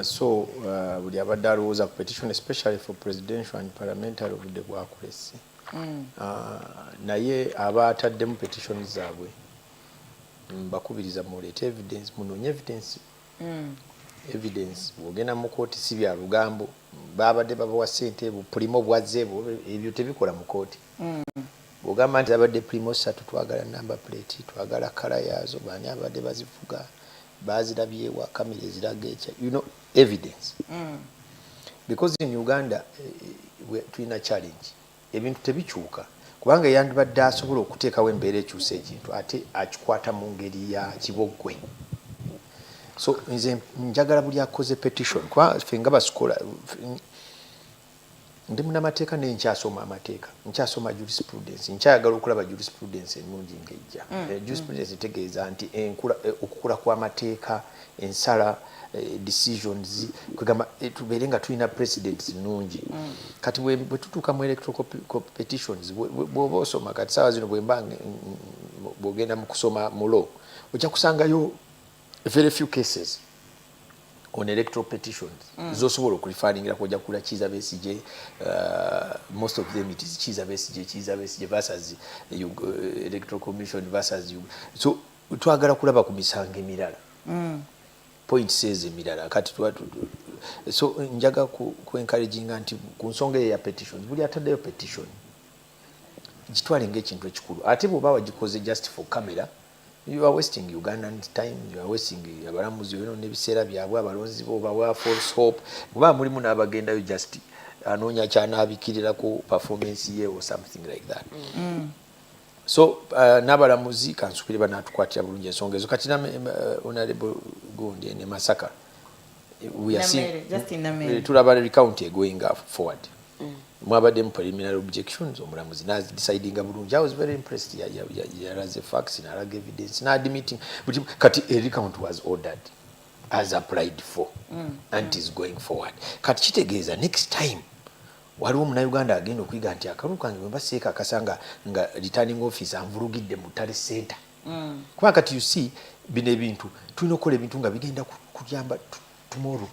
So buli abadde alowooza ku petition especially for presidential and parliamentary obudde bwakulese. Naye abaataddemu petition zaabwe mbakubiriza muleete evidence munoonye evidence bwogenda mu kooti si bya lugambo babadde babawa ssente bupulimo bwazze ebyo tebikola mu kooti bwogamba nti abadde primo satu twagala number plate twagala kala yaazo baani abadde bazivuga bazirabyewa kamera eziraga ekya evidence because in Uganda tulina challenge ebintu tebikyuka kubanga yandibadde asobola okuteekawo embeera ekyusa ekintu ate akikwata mu ngeri ya kiboggwe. So nze njagala buli akoze petition kwa ffe nga basikola ndi munamateeka nenkyasoma amateeka nkyasoma jurisprudence nkyayagala okulaba jurisprudence ennungi ng'ejja jurisprudence etegeeza nti okukula kw'amateeka ensala decisions kugamba tubeere nga tulina precedents nnungi kati bwe tutuuka mu electoral petitions bw'oba osoma kati saawa zino bw'ogenda mu kusoma mu law ojja kusangayo very few cases on electoral petitions zosobola okulifaningira kojja kula Kiza Besigye most of them it is Kiza Besigye versus electoral commission versus so twagala kulaba ku misango emirala point says emirala kati so njaga ku encouraging anti ku nsonga ya petitions buli ataddeyo petition gitwale ng'ekintu ekikulu ate bw'oba wagikoze just for camera you are wasting Ugandan time, you are wasting abalamuzi bino n'ebiseera byabwe abalonzi bo bawa false hope kuba mulimu n'abagendayo just anoonya kyanaabikirako performance ye or something like that so n'abalamuzi kansukire banatukwatira bulungi ensonga ezo kati honorable Gundi ne Masaka we are seeing tulaba recount going forward mwabadde mu preliminary objections omulamuzi na deciding bulungi. I was very impressed as a facts and alaga evidence na admitting but kati a recount was ordered as applied for and is going forward kati kitegeeza next time waliwo muna Uganda agenda okuyiga nti akalulu kange bwe baseeka akasanga nga returning officer anvurugidde mu Tale Center kuba kati you see bino ebintu tulina okukola ebintu nga bigenda kuyamba tomorrow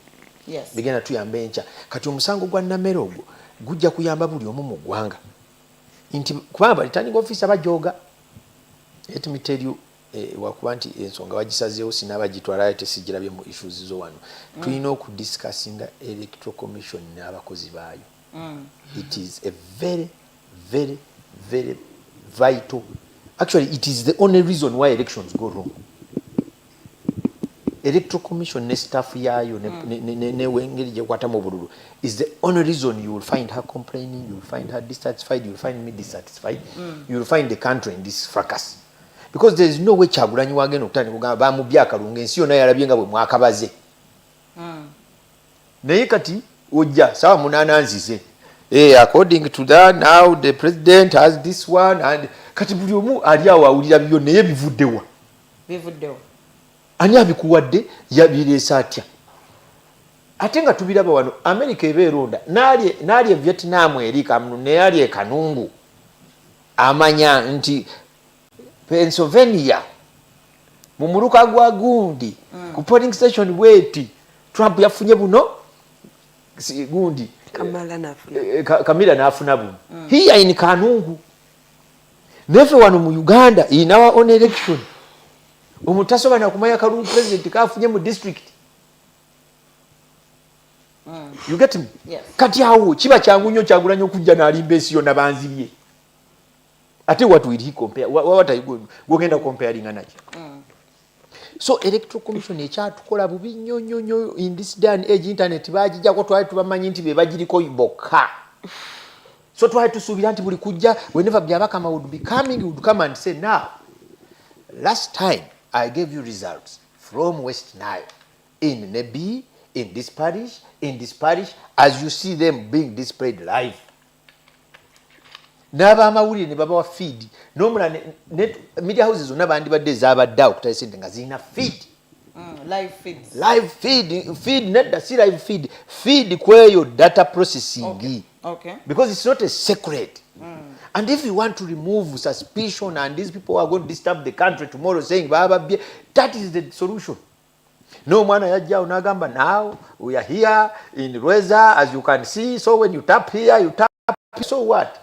bigenda tuyamba enkya kati omusango gwa Namero ogwo gujja kuyamba buli omu mu ggwanga nti kubanga returning officer bajoga let me tell you wakuba nti ensonga bagisazeewo sinabagitwala tesigirabye mu issues zo wano tulina okudiscussinga electoral commission n'abakozi baayo it is a very very very vital actually it is the only reason why elections go wrong. Electoral Commission ne staff yayo ne wengeri je kwata mu bululu is the only reason you will find her complaining, you will find her dissatisfied, you will find me dissatisfied, you will find the country in this fracas because there is no way Kyagulanyi wagenda okutandika kugamba bamubya akalunga ensi yonna yalabye nga bwe mwakabaze naye kati ojja sawa munana nzize according to that now the president has this one and kati buli omu ali awo awulira byo naye bivuddewa ani abikuwadde yabireesa atya ate nga tubiraba wano America ebeeronda naali Vietnam eri kamunu neyali ekanungu amanya nti Pennsylvania mu muluka gwa Gundi ku polling station weti Trump yafunye buno si Gundi Kamala nafuna buno here in Kanungu nefe wano mu Uganda in our own election omutasoba na kumanya kalungu president kafunye mu district you get me kati awo kiba kyangu nnyo Kyagulanyi okujja n'alimba ensi yonna banzibye ate what will he compare what are you going gogenda comparing anaki so electoral commission ekyatukola bubi nnyo in this day and age internet bagijjako twali tubamanyi nti be bagiriko bokka so twali tusuubira nti buli kujja whenever byabakama would be coming would come and say now last time I gave you results from West Nile in Nebi, in this parish, as you see them being displayed live. N'abamawulire ne babawa feed. Nomula media houses n'abandi badde zaabadde okutali sente nga zirina feed. Live feed, nedda si live feed kweyo data processing. Okay. Because it's not a secret. And if you want to remove suspicion and these people are going to disturb the country tomorrow saying that is the solution. No mwana yajja unagamba now we are here in Rweza as you can see, so when you tap here you tap so what?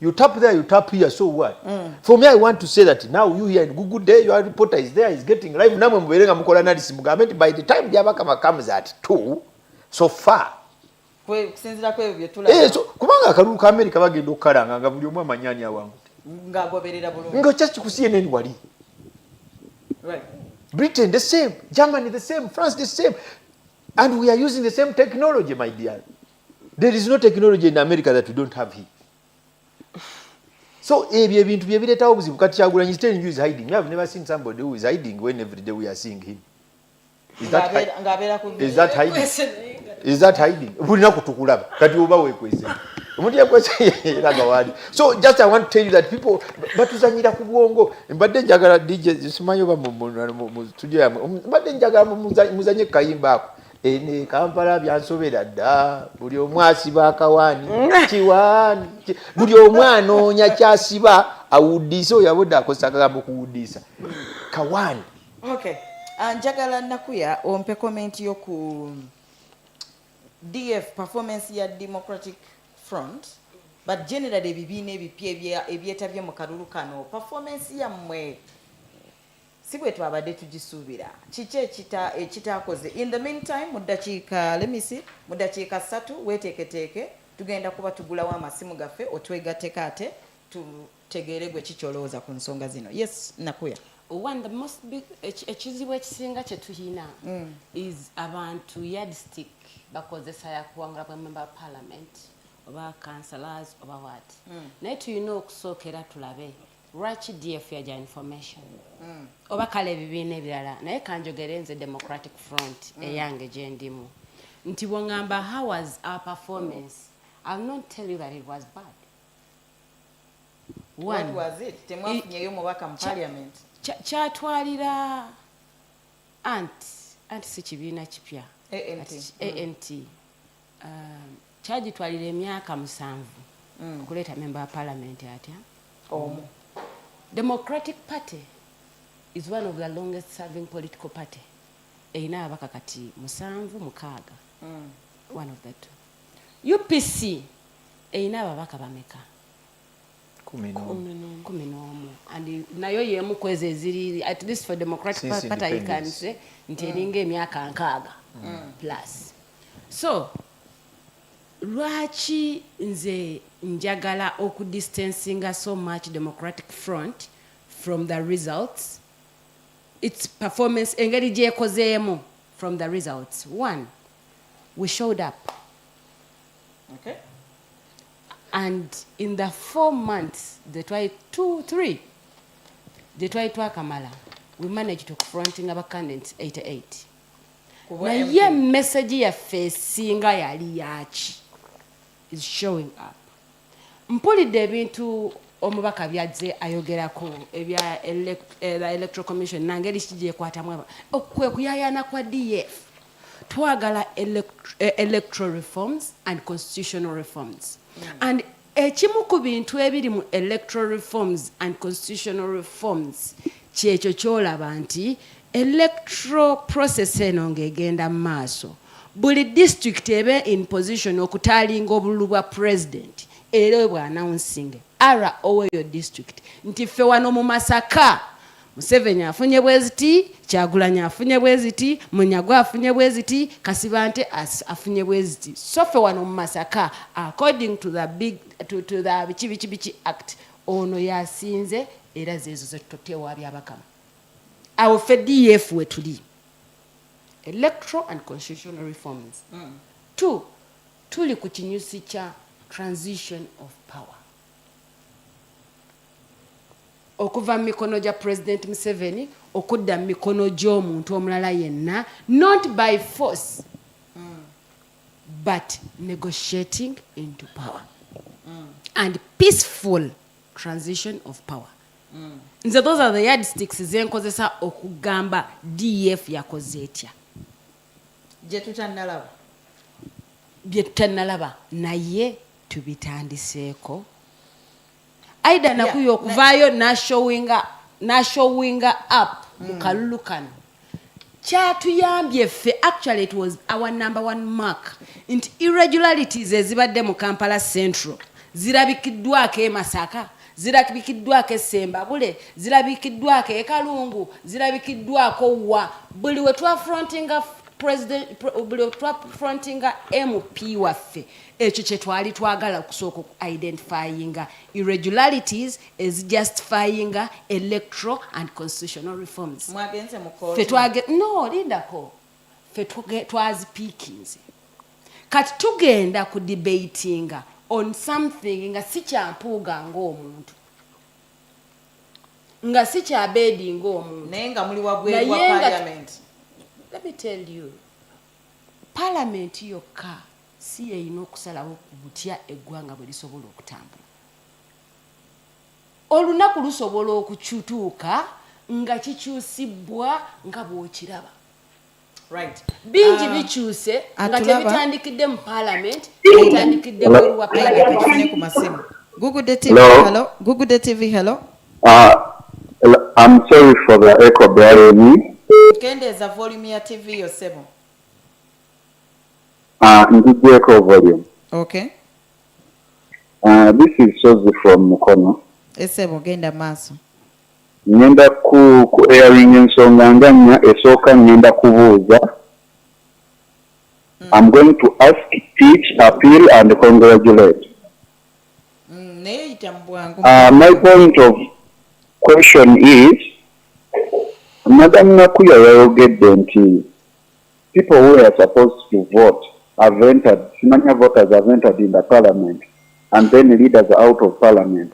You tap there, you tap here, so what? For me, I want to say that now you here in Google Day, your reporter is there, is getting live. Namwe muberenga mukola analysis mugambe by the time Byabakama comes at 2, so far. Kusinzira kwe byetula. So kubanga akalulu ka America bagenda okukalanga nga buli omu amanyani awangu. Ngagoberera bulungi. Ngo just ku CNN wali. Right. Britain the same, Germany the same, France the same. And we are using the same technology, my dear. There is no technology in America that we don't have here. So ebyo ebintu byebiretawo obuzibu kati Kyagulanyi is telling you is hiding. You have never seen somebody who is hiding when every day we are seeing him. Is that hiding? Is that hiding? Bulina kutukulaba. Kati oba wekwese. Omuntu yakwese eraga wali. So just I want to tell you that people batuzanyira ku bwongo. Mbadde njagala DJ simanyo ba mu studio yamwe. Mbadde njagala muzanye kayimba ako. Ene Kampala byansobera dda. Buli omu asiba akawaani. Kiwaani. Buli omu anoonya kyasiba awuddisa oyo abudde akozesa akagambo kuwuddisa. Kawaani. Okay. Njagala Nakuya ompe comment yo ku DF performance ya Democratic Front, but generally ebibiina ebipya ebyetavye mu kalulu kano performance yammwe si bwe twabadde tugisuubira kiki ekitaakoze. In the meantime mu ddakiika mu ddakiika 3 weeteeketeeke tugenda kuba tugulawo amasimu gaffe otwegatteko ate tutegeere gwe kikyolowooza ku nsonga zino. Yes, Nakuya. One, the most big ekizibu ekisinga kye tulina is abantu yardstick bakozesa ya kuwangula bwa member of parliament oba councillors oba what. Naye tulina okusookera tulabe lwaki DF yaja information oba kale ebibiina ebirala. Naye kanjogere nze Democratic Front eyange gye ndimu nti bw'ongamba how was our performance, I'll not tell you that it was bad. What was it? Temwafunyeyo mubaka mu parliament. Kyatwalira anti si kibiina kipya ANT kyagitwalira emyaka 7 okuleeta member of parliament atya. Democratic Party is one of the longest serving political party. Erina ababaka kati 7-6. One of the two. UPC erina ababaka bameka 11. And nayo yemu kweze ziri at least for Democratic Party I can say nti eringa emyaka 6 plus. So lwaki nze njagala okudistancinga so much Democratic Front from the results, its performance engeri gyekozeemu from the results. One, we showed up. Okay. And in the 4 months, they tried 2-3, they tried to akamala, we managed to confronting our candidates 88. Na ye message ya facinga yali yachi is showing up. Mpulidde ebintu omubaka byadze ayogerako ebya electoral commission nangeri kijje kwatamwa okwe kuyayana kwa DF. Twagala electoral reforms and constitutional reforms. And ekimu ku bintu ebiri mu electoral reforms and constitutional reforms kyekyo kyolaba nti electoral process eno ng'egenda mu maaso buli district ebe in position okutaalinga obululu bwa president era bw'announcing owe your district nti ffe wano mu Masaka Museveni afunye bweziti, Kyagulanyi afunye bweziti, Munyagwa afunye bweziti, Kasibante afunye bweziti. So ffe wano mu Masaka according to the bichi act ono yasinze era zezo zetutotteewo abyabakama. Awo ffe DF we tuli. Electoral and constitutional reforms. 2, tuli ku kinyusi kya transition of power. Okuva mikono ja President Museveni okudda mikono gy'omuntu omulala yenna, not by force but negotiating into power and peaceful transition of power. Nze those are the yardsticks zenkozesa okugamba DF yakoze etya bye tutannalaba naye tubitandiseeko. Aida Nakuya okuvaayo showing up mu kalulu kano kyatuyambye ffe. Actually it was our number 1 mark nti irregularities ezibadde mu Kampala Central zirabikiddwako e Masaka, zirabikiddwako e Sembabule, zirabikiddwako e Kalungu, zirabikiddwako wa buli we twafrontinga president buli twafrontinga MP waffe ekyo kye twali twagala okusooka identifying irregularities as justifying electoral and constitutional reforms. Mwagenze mu court. No, lindako. Fe twazipikinze. Kati tugenda ku debating on something nga si kyampuuga ng'omuntu. Nga si kyabedi ng'omuntu. Naye nga muli wagweru wa parliament. Let me tell you. Paalamenti yokka si yeyina okusalawo ku butya eggwanga bwe lisobola okutambula. Olunaku lusobola okukyutuuka nga kikyusibwa nga bw'okiraba. Right. Bingi bikyuse nga tebitandikidde mu Paalamenti, bitandikidde bweru wa Paalamenti. Google TV, hello. Google TV, hello. I'm sorry for the echo bearing me. Kendeeza volume ya TV yo sebo. Ndi echo volume. Okay. This is Sozi from Mukono. Esebo genda maaso. Ngenda ku airing ensonga nga nnya esooka ngenda kubuuza. I'm going to ask, teach, appeal and congratulate. My point of question is, Madam Nakuya yayogedde nti people who are supposed to vote have entered, many voters have entered in the parliament, and then leaders are out of parliament.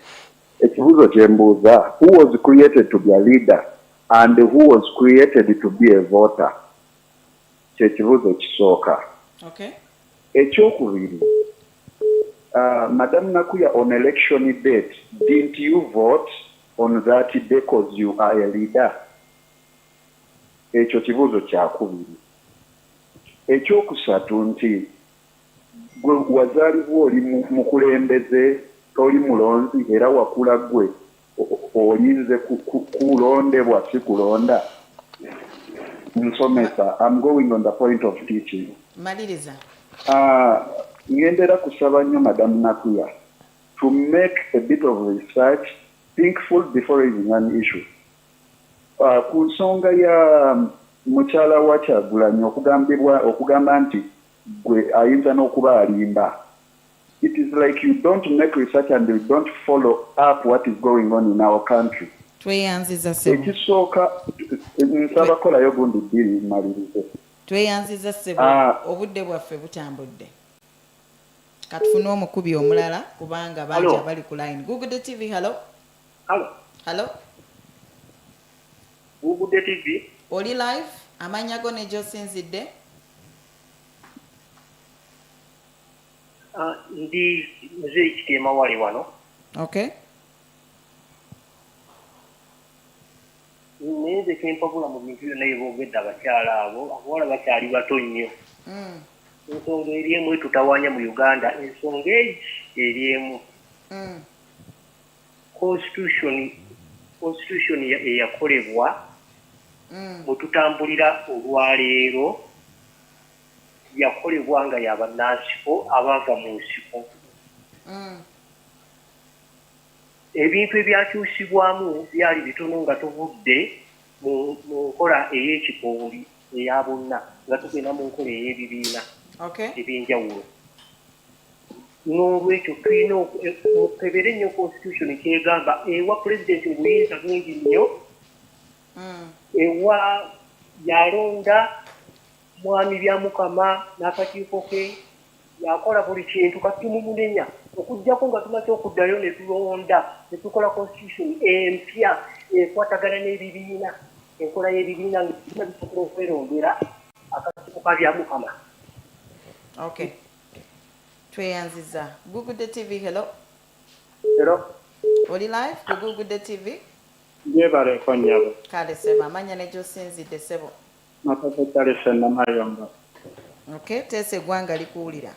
Ekibuzo kyembuuza, who was created to be a leader and who was created to be a voter? Kyekibuzo kisooka. Okay. Ekyokubiri, Madam Nakuya, on election date, didn't you vote on that day because you are a leader? Ekyo kibuzo kyakubiri. Ekyokusatu nti gwe wazaalibwa oli mukulembeze, oli mulonzi era wakula gwe oyinze kulondebwa si kulonda. Nsomesa, I'm going on the point of teaching. Maliriza. Ngendera kusaba nnyo Madam Nakuya to make a bit of research, thinkful before raising an issue. Ku nsonga ya mukyala wa Kyagulanyi okugamba nti gwe ayinza n'okuba alimba. It is like you don't make research and you don't follow up what is going on in our country. Tweyanziza sebo. Ekisooka nsaba kolayo gundi bbiri malirize. Tweyanziza sebo. Obudde bwaffe butambudde. Katufune omukubi omulala kubanga bangi abali ku line. Google TV, hello. Hello. Google TV. Oli live, amanya go ne Josinzidde. Ndi mzee Kitema wali wano. Okay. Nze kempabula mu bintu byonna ebyogedde abakyala abo, abawala bakyali bato nnyo. Ensonga eri emu etutawanya mu Uganda, ensonga eri emu. Constitution eyakolebwa bwe tutambulira olwaleero yakolebwa nga yabannasiko abava mu nsiko. Ebintu ebyakyusibwamu byali bitono nga tuvudde mu nkola ey'ekipooli eya bonna nga tugenda mu nkola ey'ebibiina ebyenjawulo. N'olwekyo tulina okukebera ennyo constitution kyegamba ewa pulezidenti obuyinza bungi nnyo, ewa yalonda mwami bya Mukama n'akakiiko ke, yakola buli kintu kati tumumunenya okujjako nga tumaze okuddayo ne tulonda ne tukola constitution empya ekwatagana n'ebibiina, enkola y'ebibiina nga bisobola okwerondera akakiiko ka bya Mukama. Okay. Tweyanziza. Google TV, hello. Hello. Oli live ku Google TV? Yebale konyabo. Kale seba amanya ne Josinzidde sebo. Makato kale sena mayomba. Okay, tese gwanga likuwulira.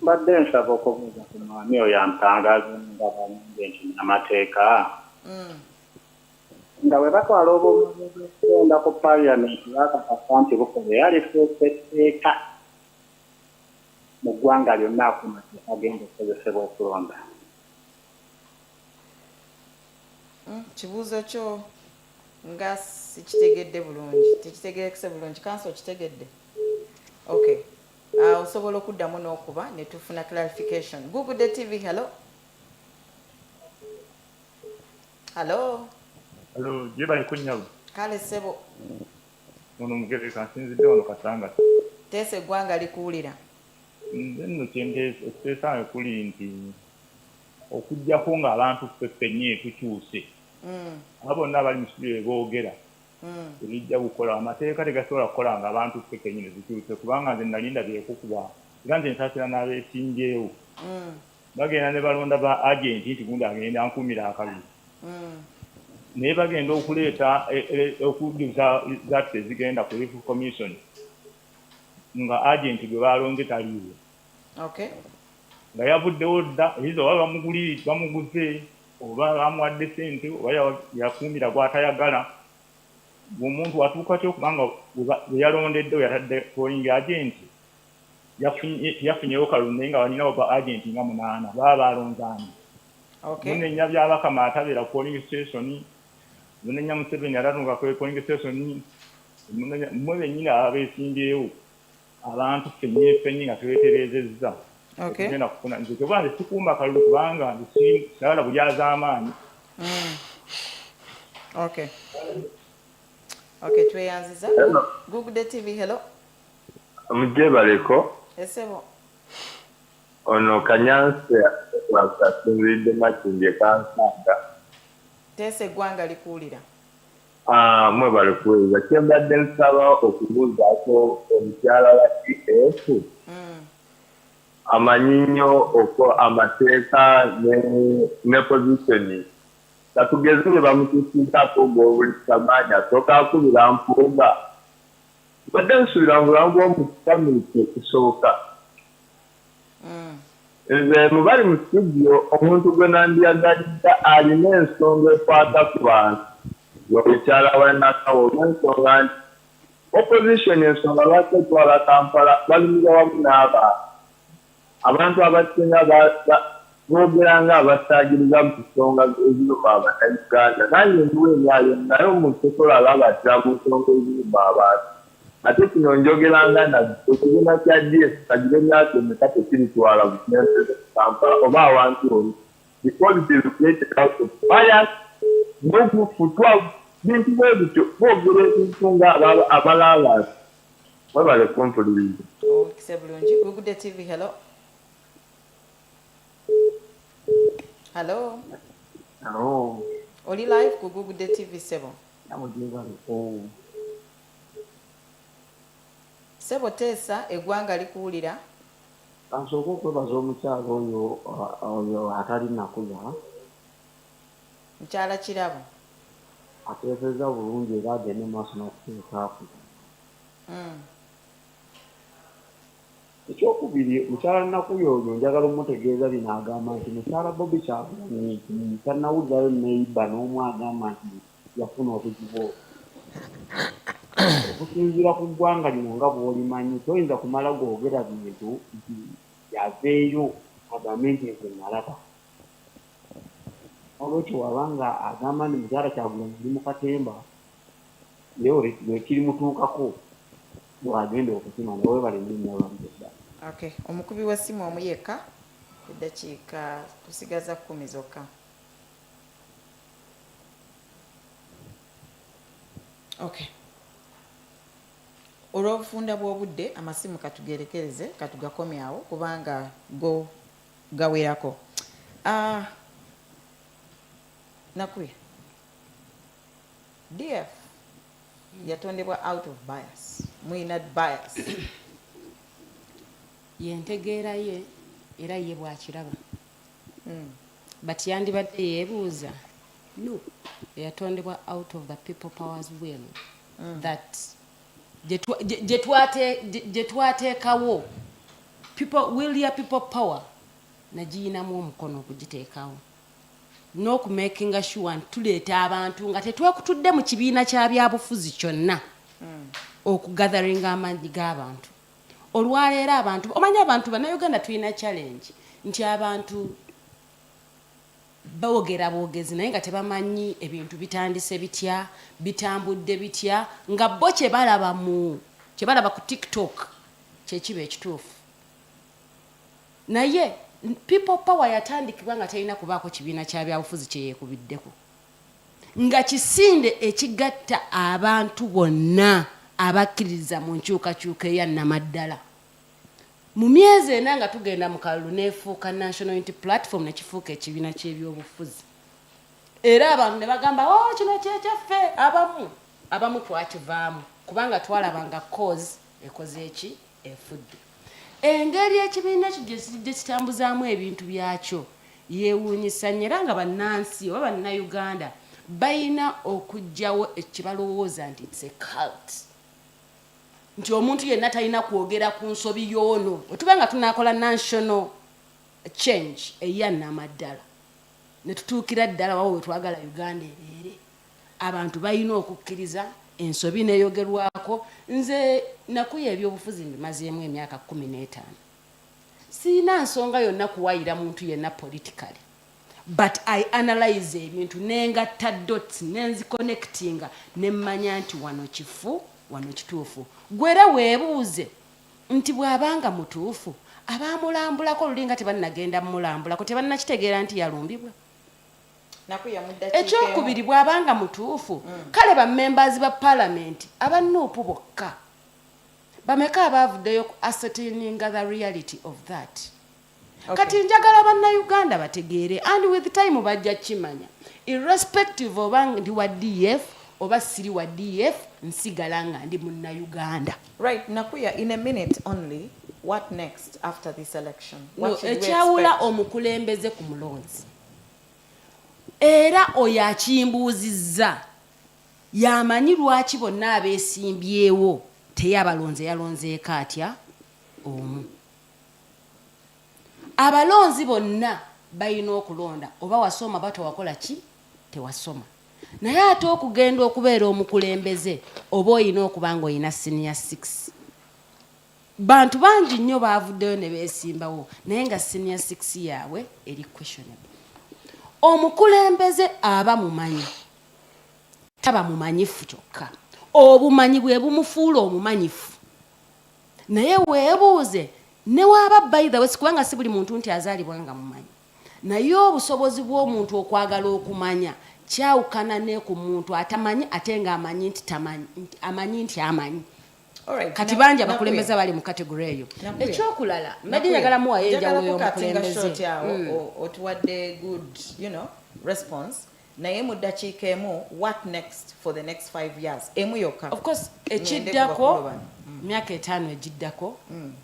Badde nsaba okubuuza ku mwami oyo ampangaza nga bantu n'amateeka. Nga bwe batwala obugenda ku Parliament bakakasa nti bukobe yalifuusa etteeka mu ggwanga lyonna akumateeka agenda okukozesebwa okulonda. Kibuuzo kyo nga sikitegedde bulungi, tekitegerekese bulungi. Kanso kitegedde? Okay. Osobola okuddamu n'okuba ne tufuna clarification. Google TV, hello. Hello. Hello, jeba nkunyabo. Kale sebo. Ono mugere kansinzidde ono kasanga. Tese gwanga likuwulira. Nno kyende esesa kuli nti okujjako nga abantu ffenye tukyuse. Abo bonna abali mu studio boogera tebijja kukola amateeka tegasobola kukola nga abantu ffe kennyini zikyuse kubanga nze nalinda byekukuba era nze nsasira n'abeesimbyewo bagenda ne balonda ba agenti nti gundi agenda nkumira akabiri naye bagenda okuleeta okudduza zatte zigenda ku Revenue Commission nga agenti gwe balonze taliiwo nga yavuddewo dda eyiza oba bamuguze oba bamuwadde sente oba yakuumira gw'atayagala omuntu atuuka ki okubanga bwe yalondeddewo yatadde polling agenti yafunyewo kalulu naye nga balinawo ba agenti nga 8 baba balonzaani munenya byabakama atabeera polling station munenya Museveni atatunga ku polling station mmwe bennyini abeesimbyewo abantu ffennyini nga twetereezezza okugenda kufuna nze kyova nze sikuuma kalulu kubanga nze sagala bulyaza amaanyi tweyanziza Google TV hello mujje baleko esebo ono kanyanse wasasinzidde makindye kansanga tese gwanga likuulira mwe balikuweza kyembadde nsaba okubuuzaako omukyala wa TF amanyi nnyo okwo amateeka ne positioni katugeze ne bamutusinkako gw'obulisa asooka akubira mpuuga badde nsubira mu bulango omukamiike ekusooka nze mubali mu studio omuntu gwe nandyagalidde alina ensonga ekwata ku bantu omukyala wa nakawo olw'ensonga nti opposition ensonga lwaki etwala Kampala balumiza wamu n'abantu abantu abasinga boogera nga abasaagiriza mu nsonga eziruma abannayuganda nange ndiwo emyayo naye omuntu tosolaba abatira mu nsonga eziruma abantu ate kino njogeranga nabyo ekibiina kya DS kagire emyaka emeka tekiritwala businense Kampala oba awantu oli because it is created out of bias n'okufutwa bintu bwe bityo boogera ebintu nga abalalaasi mwebale kumpuliriza kise bulungi Google TV hello hello oli live ku Google TV sebo sebo teesa eggwanga likuwulira kansooka okwebaza omukyala oyo atali nakuya mukyala kirabo ateeseza bulungi era agende maaso n'okuteekaaku ekyokubiri mukyala nakuya oyo njagala omutegeeza bino agamba nti mukyala Bobi Kyagulanyi tannawulirayo neiba n'omu agamba nti yafuna obuzibu okusinziira ku ggwanga lino nga bw'olimanyi toyinza kumala gwogera bintu nti yaveeyo agambe nti nze nalaba olwekyo wabanga agamba nti mukyala Kyagulanyi ali mu katemba naye lwekirimutuukako bwagenda okukima nawe balinnyinnyalwamudda omukubi w'essimu omu yekka eddakiika tusigaza 10 zokka olw'obufunda bw'obudde amasimu katugerekereze katugakomyawo kubanga go gawerako nakuya DF yatondebwa out of bias muyina bias yentegeera ye era ye bwakiraba but yandibadde yeebuuza no yatondebwa out of the people powers will that gye twateekawo will ya people power nagiyinamu omukono okugiteekawo n'okumakinga sure tuleeta abantu nga tetwekutudde mu kibiina kya byabufuzi kyonna okugatheringa amaanyi g'abantu olwaleero abantu omanyi abantu bannayuganda tulina challenge nti abantu bawogera bwogezi naye nga tebamanyi ebintu bitandise bitya bitambudde bitya nga bo kyebalaba ku TikTok kyekiba ekituufu naye people power yatandikibwa nga talina kubaako kibiina kya byabufuzi kyeyeekubiddeko nga kisinde ekigatta abantu bonna abakkiriza mu nkyukakyuka eya nnamaddala mu myezi ena nga tugenda mu kalulu neefuuka national unity platform nekifuuka ekibiina ky'ebyobufuzi era abantu ne bagamba kino kyekyaffe abamu abamu twakivaamu kubanga twalabanga cause ekoze eki efudde. Engeri ekibiina gye kitambuzaamu ebintu byakyo yeewuunyisa nnyo era nga bannansi oba bannayuganda bayina okuggyawo ekibalowooza nti it's a cult. Nti omuntu yenna talina kwogera ku nsobi y'ono. Wetuba nga tunaakola national change eyannamaddala ne tutuukira ddala wawo we twagala Uganda ebeere. Abantu balina okukkiriza ensobi neeyogerwako. Nze nakuya ebyobufuzi mbimazeemu emyaka 15. Siina nsonga yonna kuwayira muntu yenna politically. But I analyze ebintu nengatta dots nenziconnectinga nemmanya nti wano kifu wano kituufu. Gwera weebuuze nti bw'abanga mutuufu abaamulambulako olulinga tebannagenda mulambulako tebannakitegeera nti yalumbibwa. Ekyokubiri bw'abanga mutuufu kale bammembers ba parliament abanuupu bokka bameka abaavuddeyo ku ascertaininga the reality of that. Kati njagala bannayuganda bategeere and with time bajja kimanya irrespective oba ndi wa DF oba siri wa DF nsigala nga ndi munnayuganda. Right, Nakuya, in a minute only, what next after this election? What should we expect? Ekyawula omukulembeze ku mulonzi. Era oyo akimbuuzizza yamanyi lwaki bonna abeesimbyewo teyabalonze yalonzeeko atya omu. Abalonzi bonna balina okulonda oba wasoma bato wakola ki tewasoma. Naye ate okugenda okubeera omukulembeze oba oyina okuba nga oyina senior 6. Bantu bangi nnyo baavuddeyo ne beesimbawo naye nga senior 6 yaabwe eri questionable. Omukulembeze aba mumanyi taba mumanyifu kyokka. Obumanyi bwe bumufuula omumanyifu. Naye weebuuze ne waaba by the way kubanga si buli muntu nti azaalibwa nga mumanyi. Naye obusobozi bw'omuntu okwagala okumanya kyawukana ne ku muntu atamanyi ate nga amanyi nti tamanyi amanyi nti amanyi. Kati bangi abakulembeze bali mu category eyo. Ekyokulala mbadde njagala muwayo enjawulo y'omukulembeze. Otuwadde good, response. Naye mu ddakiika emu, what next for the next 5 years? Emu yokka. Of course, ekiddako myaka 5 egiddako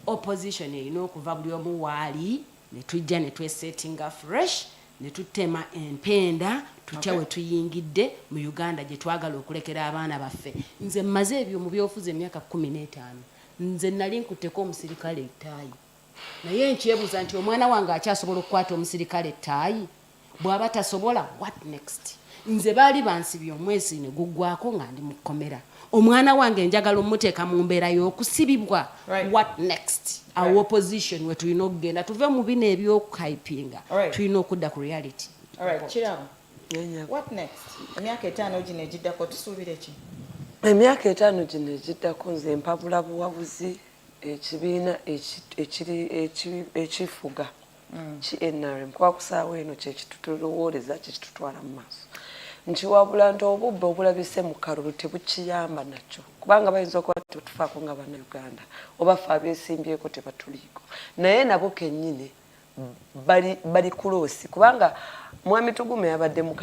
opposition erina okuva buli omu waali ne tujja ne twesettinga fresh ne tutema empenda tutya we tuyingidde mu Uganda gye twagala okulekera abaana baffe. Nze mmaze ebyo mu byofuzi emyaka 15. Nze nali nkutteko omusirikale ettaayi. Naye nkyebuuza nti omwana wange akyasobola okukwata omusirikale ettaayi? Bw'aba tasobola, what next? Nze baali bansibye omwezi ne guggwako nga ndi mu kkomera. Omwana wange njagala omuteeka mu mbeera y'okusibibwa. What next? Our opposition we tulina okugenda tuve mu bino ebyokuhypinga tulina okudda ku reality. Kirabo, what next? Emyaka 5 gino egiddako tusuubire ki? Emyaka 5 gino egiddako nze mpabula buwabuzi ekibiina ekifuga ki NRM kwakusaawo eno kyekitutulowooleza kyekitutwala mu maaso. Nkiwabula nti obubbe obulabise mu kalulu tebukiyamba nakyo kubanga bayinza okuba tetufaako nga bannayuganda oba ffe abeesimbyeko tebatuliiko. Naye nabo kennyini bali kuloosi kubanga Mwami Tugume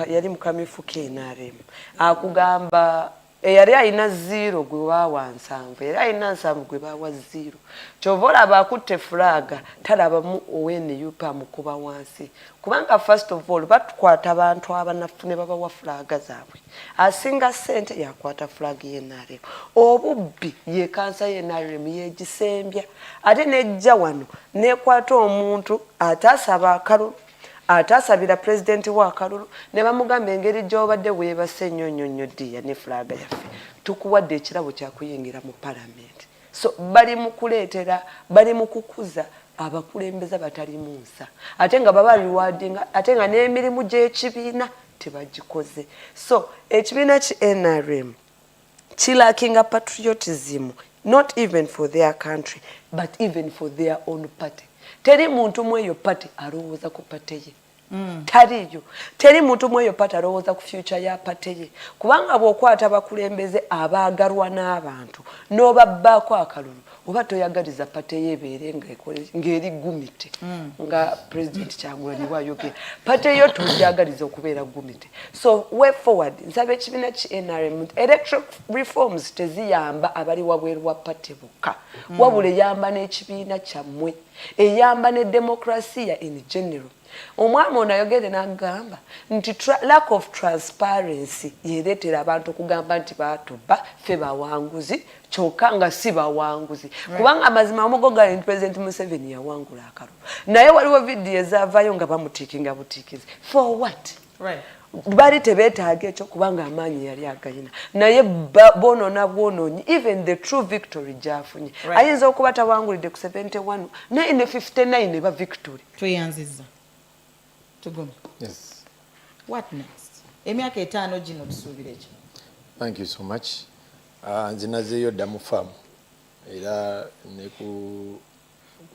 yali mukamifu KNRM akugamba eyali alina 0 gwe baawa 7 era alina 7 gwe baawa 0. Kyova olaba akutte fulaga talabamu ONUP amukuba wansi kubanga first of all batukwata abantu abanafu ne babawa fulaga zaabwe. Asinga ssente yakwata fulaga y'NRM. Obubbi ye kansa y'NRM yegisembya ate nejja wano nekwata omuntu atasaba akalulu atasabira president wa kalulu ne bamugamba engeri gy'obadde weebase nnyo ddiya ne fulaga yaffe tukuwadde ekirabo kyakuyingira mu parliament. So bali mu kuleetera bali mu kukuza abakulembeze batali munsa ate nga baba rewardinga ate nga n'emirimu gy'ekibiina tebagikoze. So ekibiina ki NRM kilacking patriotism not even for their country but even for their own party. Teri muntu mweyo pati alowooza ku pate ye. Tariyo. Teri muntu mweyo pati alowooza ku future ya pate ye. Kubanga bw'okwata abakulembeze abaagalwa n'abantu n'obabbaako akalulu oba toyagaliza pate yebeere ng'eri gumite nga president Kyagulanyi bw'ayogera pate yo toyagaliza okubeera gumite. So way forward nsaba ekibiina ki NRM electoral reforms teziyamba abali wabweru wa pate bokka wabula eyamba n'ekibiina kyammwe eyamba ne demokrasiya in general. Omwami ono ayogere n'agamba nti lack of transparency yereetera abantu okugamba nti baatubba ffe bawanguzi kyokka nga si bawanguzi kubanga amazima omugoga nti President Museveni yawangula akalulu naye waliwo vidiyo ezaavayo nga bamutiikinga butiikizi for what? Bali tebeetaaga ekyo kubanga amaanyi yali agayina naye boonona bwonoonyi even the true victory gyafunye ayinza okuba tawangulidde ku 71 naye ne 59 eba victory. Tweyanziza Tugumi. Yes. What next? Emyaka 5 gino tusuubire ekyo. Thank you so much. Nze nazeeyo dda mu farm era ne ku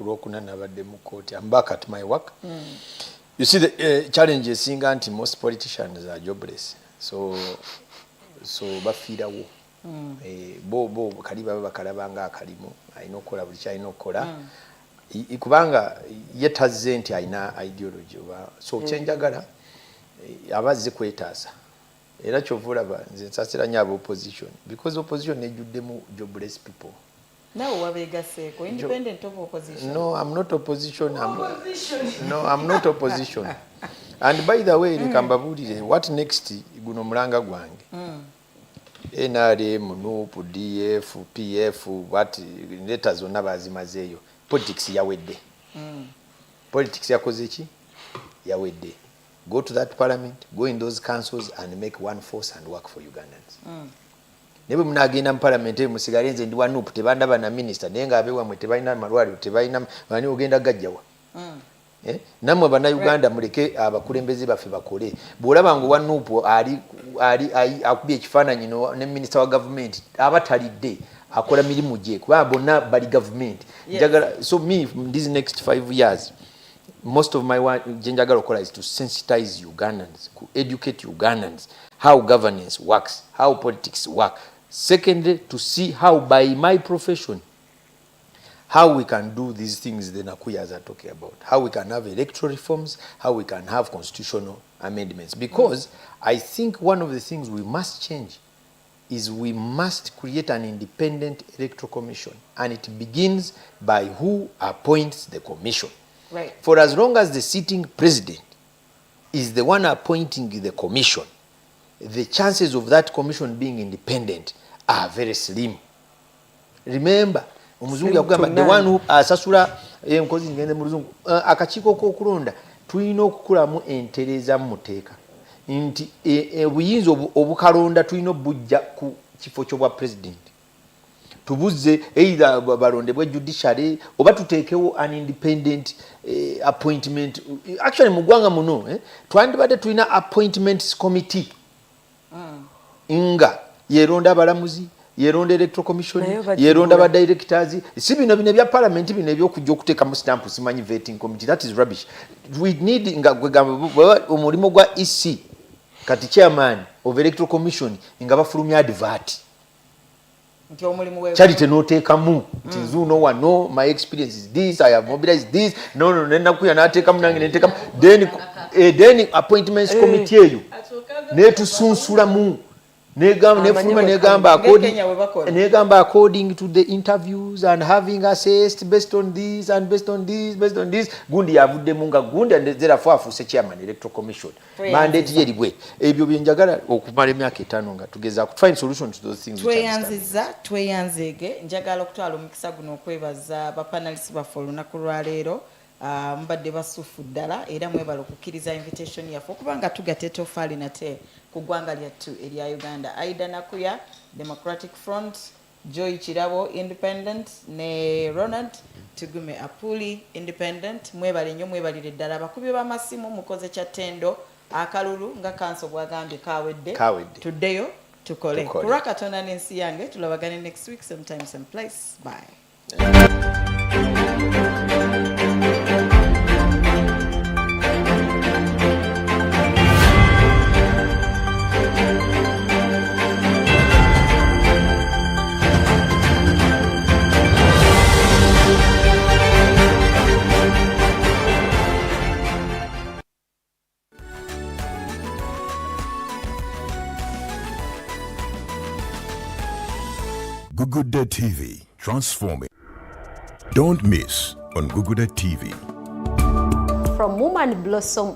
Lwokuna nabadde mu court. I'm back at my work. You see the challenge is seeing nti most politicians are jobless. So bafiirawo. Bo kali baba bakalabanga akalimu alina okukola buli kyalina okukola. Kubanga yetazze nti alina ideology oba so kyenjagala abazze kwetaasa era kyovulaba nze nsasira nnyo opposition because opposition ejjuddemu jobless people. Nawe wabeegaseeko independent of opposition. No, I'm not opposition. I'm not opposition. And by the way, nikambabuulire what next guno mulanga gwange. NRM, NUP, DF, PF, what leta zonna bazimazeeyo. Politics yawedde. Politics yakoze ki? Yawedde. Go to that parliament, go in those councils and make one force and work for Ugandans. Nebe munagenda mu parliament musigale nze ndi wanupu tebandaba na minister naye nga abewa mwe tebalina malwaliro tebalina bani ogenda gajjawa. Namwe bannayuganda muleke abakulembeze baffe bakole. Bw'olaba ngo wanupu ali akubye ekifaananyi ne minister wa government abatalidde akola mirimu gye kuba bonna bali government. So me in these next 5 years most of my work njagala okola is to sensitize Ugandans, to educate Ugandans how governance works, how politics work. Secondly, to see how by my profession how we can do these things the Nakuyas are talking about, how we can have electoral reforms, how we can have constitutional amendments. Because I think one of the things we must change is we must create an independent electoral commission, and it begins by who appoints the commission. Right. For as long as the sitting president is the one appointing the commission, the chances of that commission being independent are very slim. Remember, omuzungu yakugamba the one who asasula enkozi ngende mu luzungu akakiiko k'okulonda tulina okukulamu entereza mu muteeka nti obuyinza obukalonda tulina obujja ku kifo ky'obwa president tubuze either balondebwe judiciary oba tuteekewo an independent appointment. Actually mu ggwanga muno twandibadde tulina appointments committee nga yeronda abalamuzi yeronda electoral commission yeronda ba directors si bino bya parliament bino ebyokujja okuteeka mu stamp simanyi vetting committee. That is rubbish. We need nga omulimo gwa EC kati chairman of electoral commission nga bafulumya advert charity noteekamu nti nzuno wano my experience is this, I have mobilized this, no nenakuya nateekamu nange neteekamu then appointments committee eyo netusunsulamu negamba according to the interviews and having assessed based on this and based on this gundi yavuddemu nga gundi therefore afuuse chairman electoral commission mandate yeribwe ebyo byenjagala okumala emyaka 5 nga tugeza ku find solution to those things. Tweyanzege njagala okutwala omukisa guno okwebaza bapanelists baffe olunaku lwaleero. Mbadde basufu ddala era mwebala okukkiriza invitation yaffe okubanga tugatta etoffaali nate ku ggwanga lyattu erya Uganda. Aida Nakuya Democratic Front, Joy Kirabo Independent ne Ronald Tugume Apuli Independent. Mwebale nnyo mwebalire ddala abakubi b'amasimu mukoze kyattendo akalulu nga kanso bwagambye kawedde tuddeyo tukole kulwa Katonda n'ensi yange. Tulabagane next week sometime same place. Bye. Gugude TV, transforming. Don't miss on Gugude TV. From Woman Blossom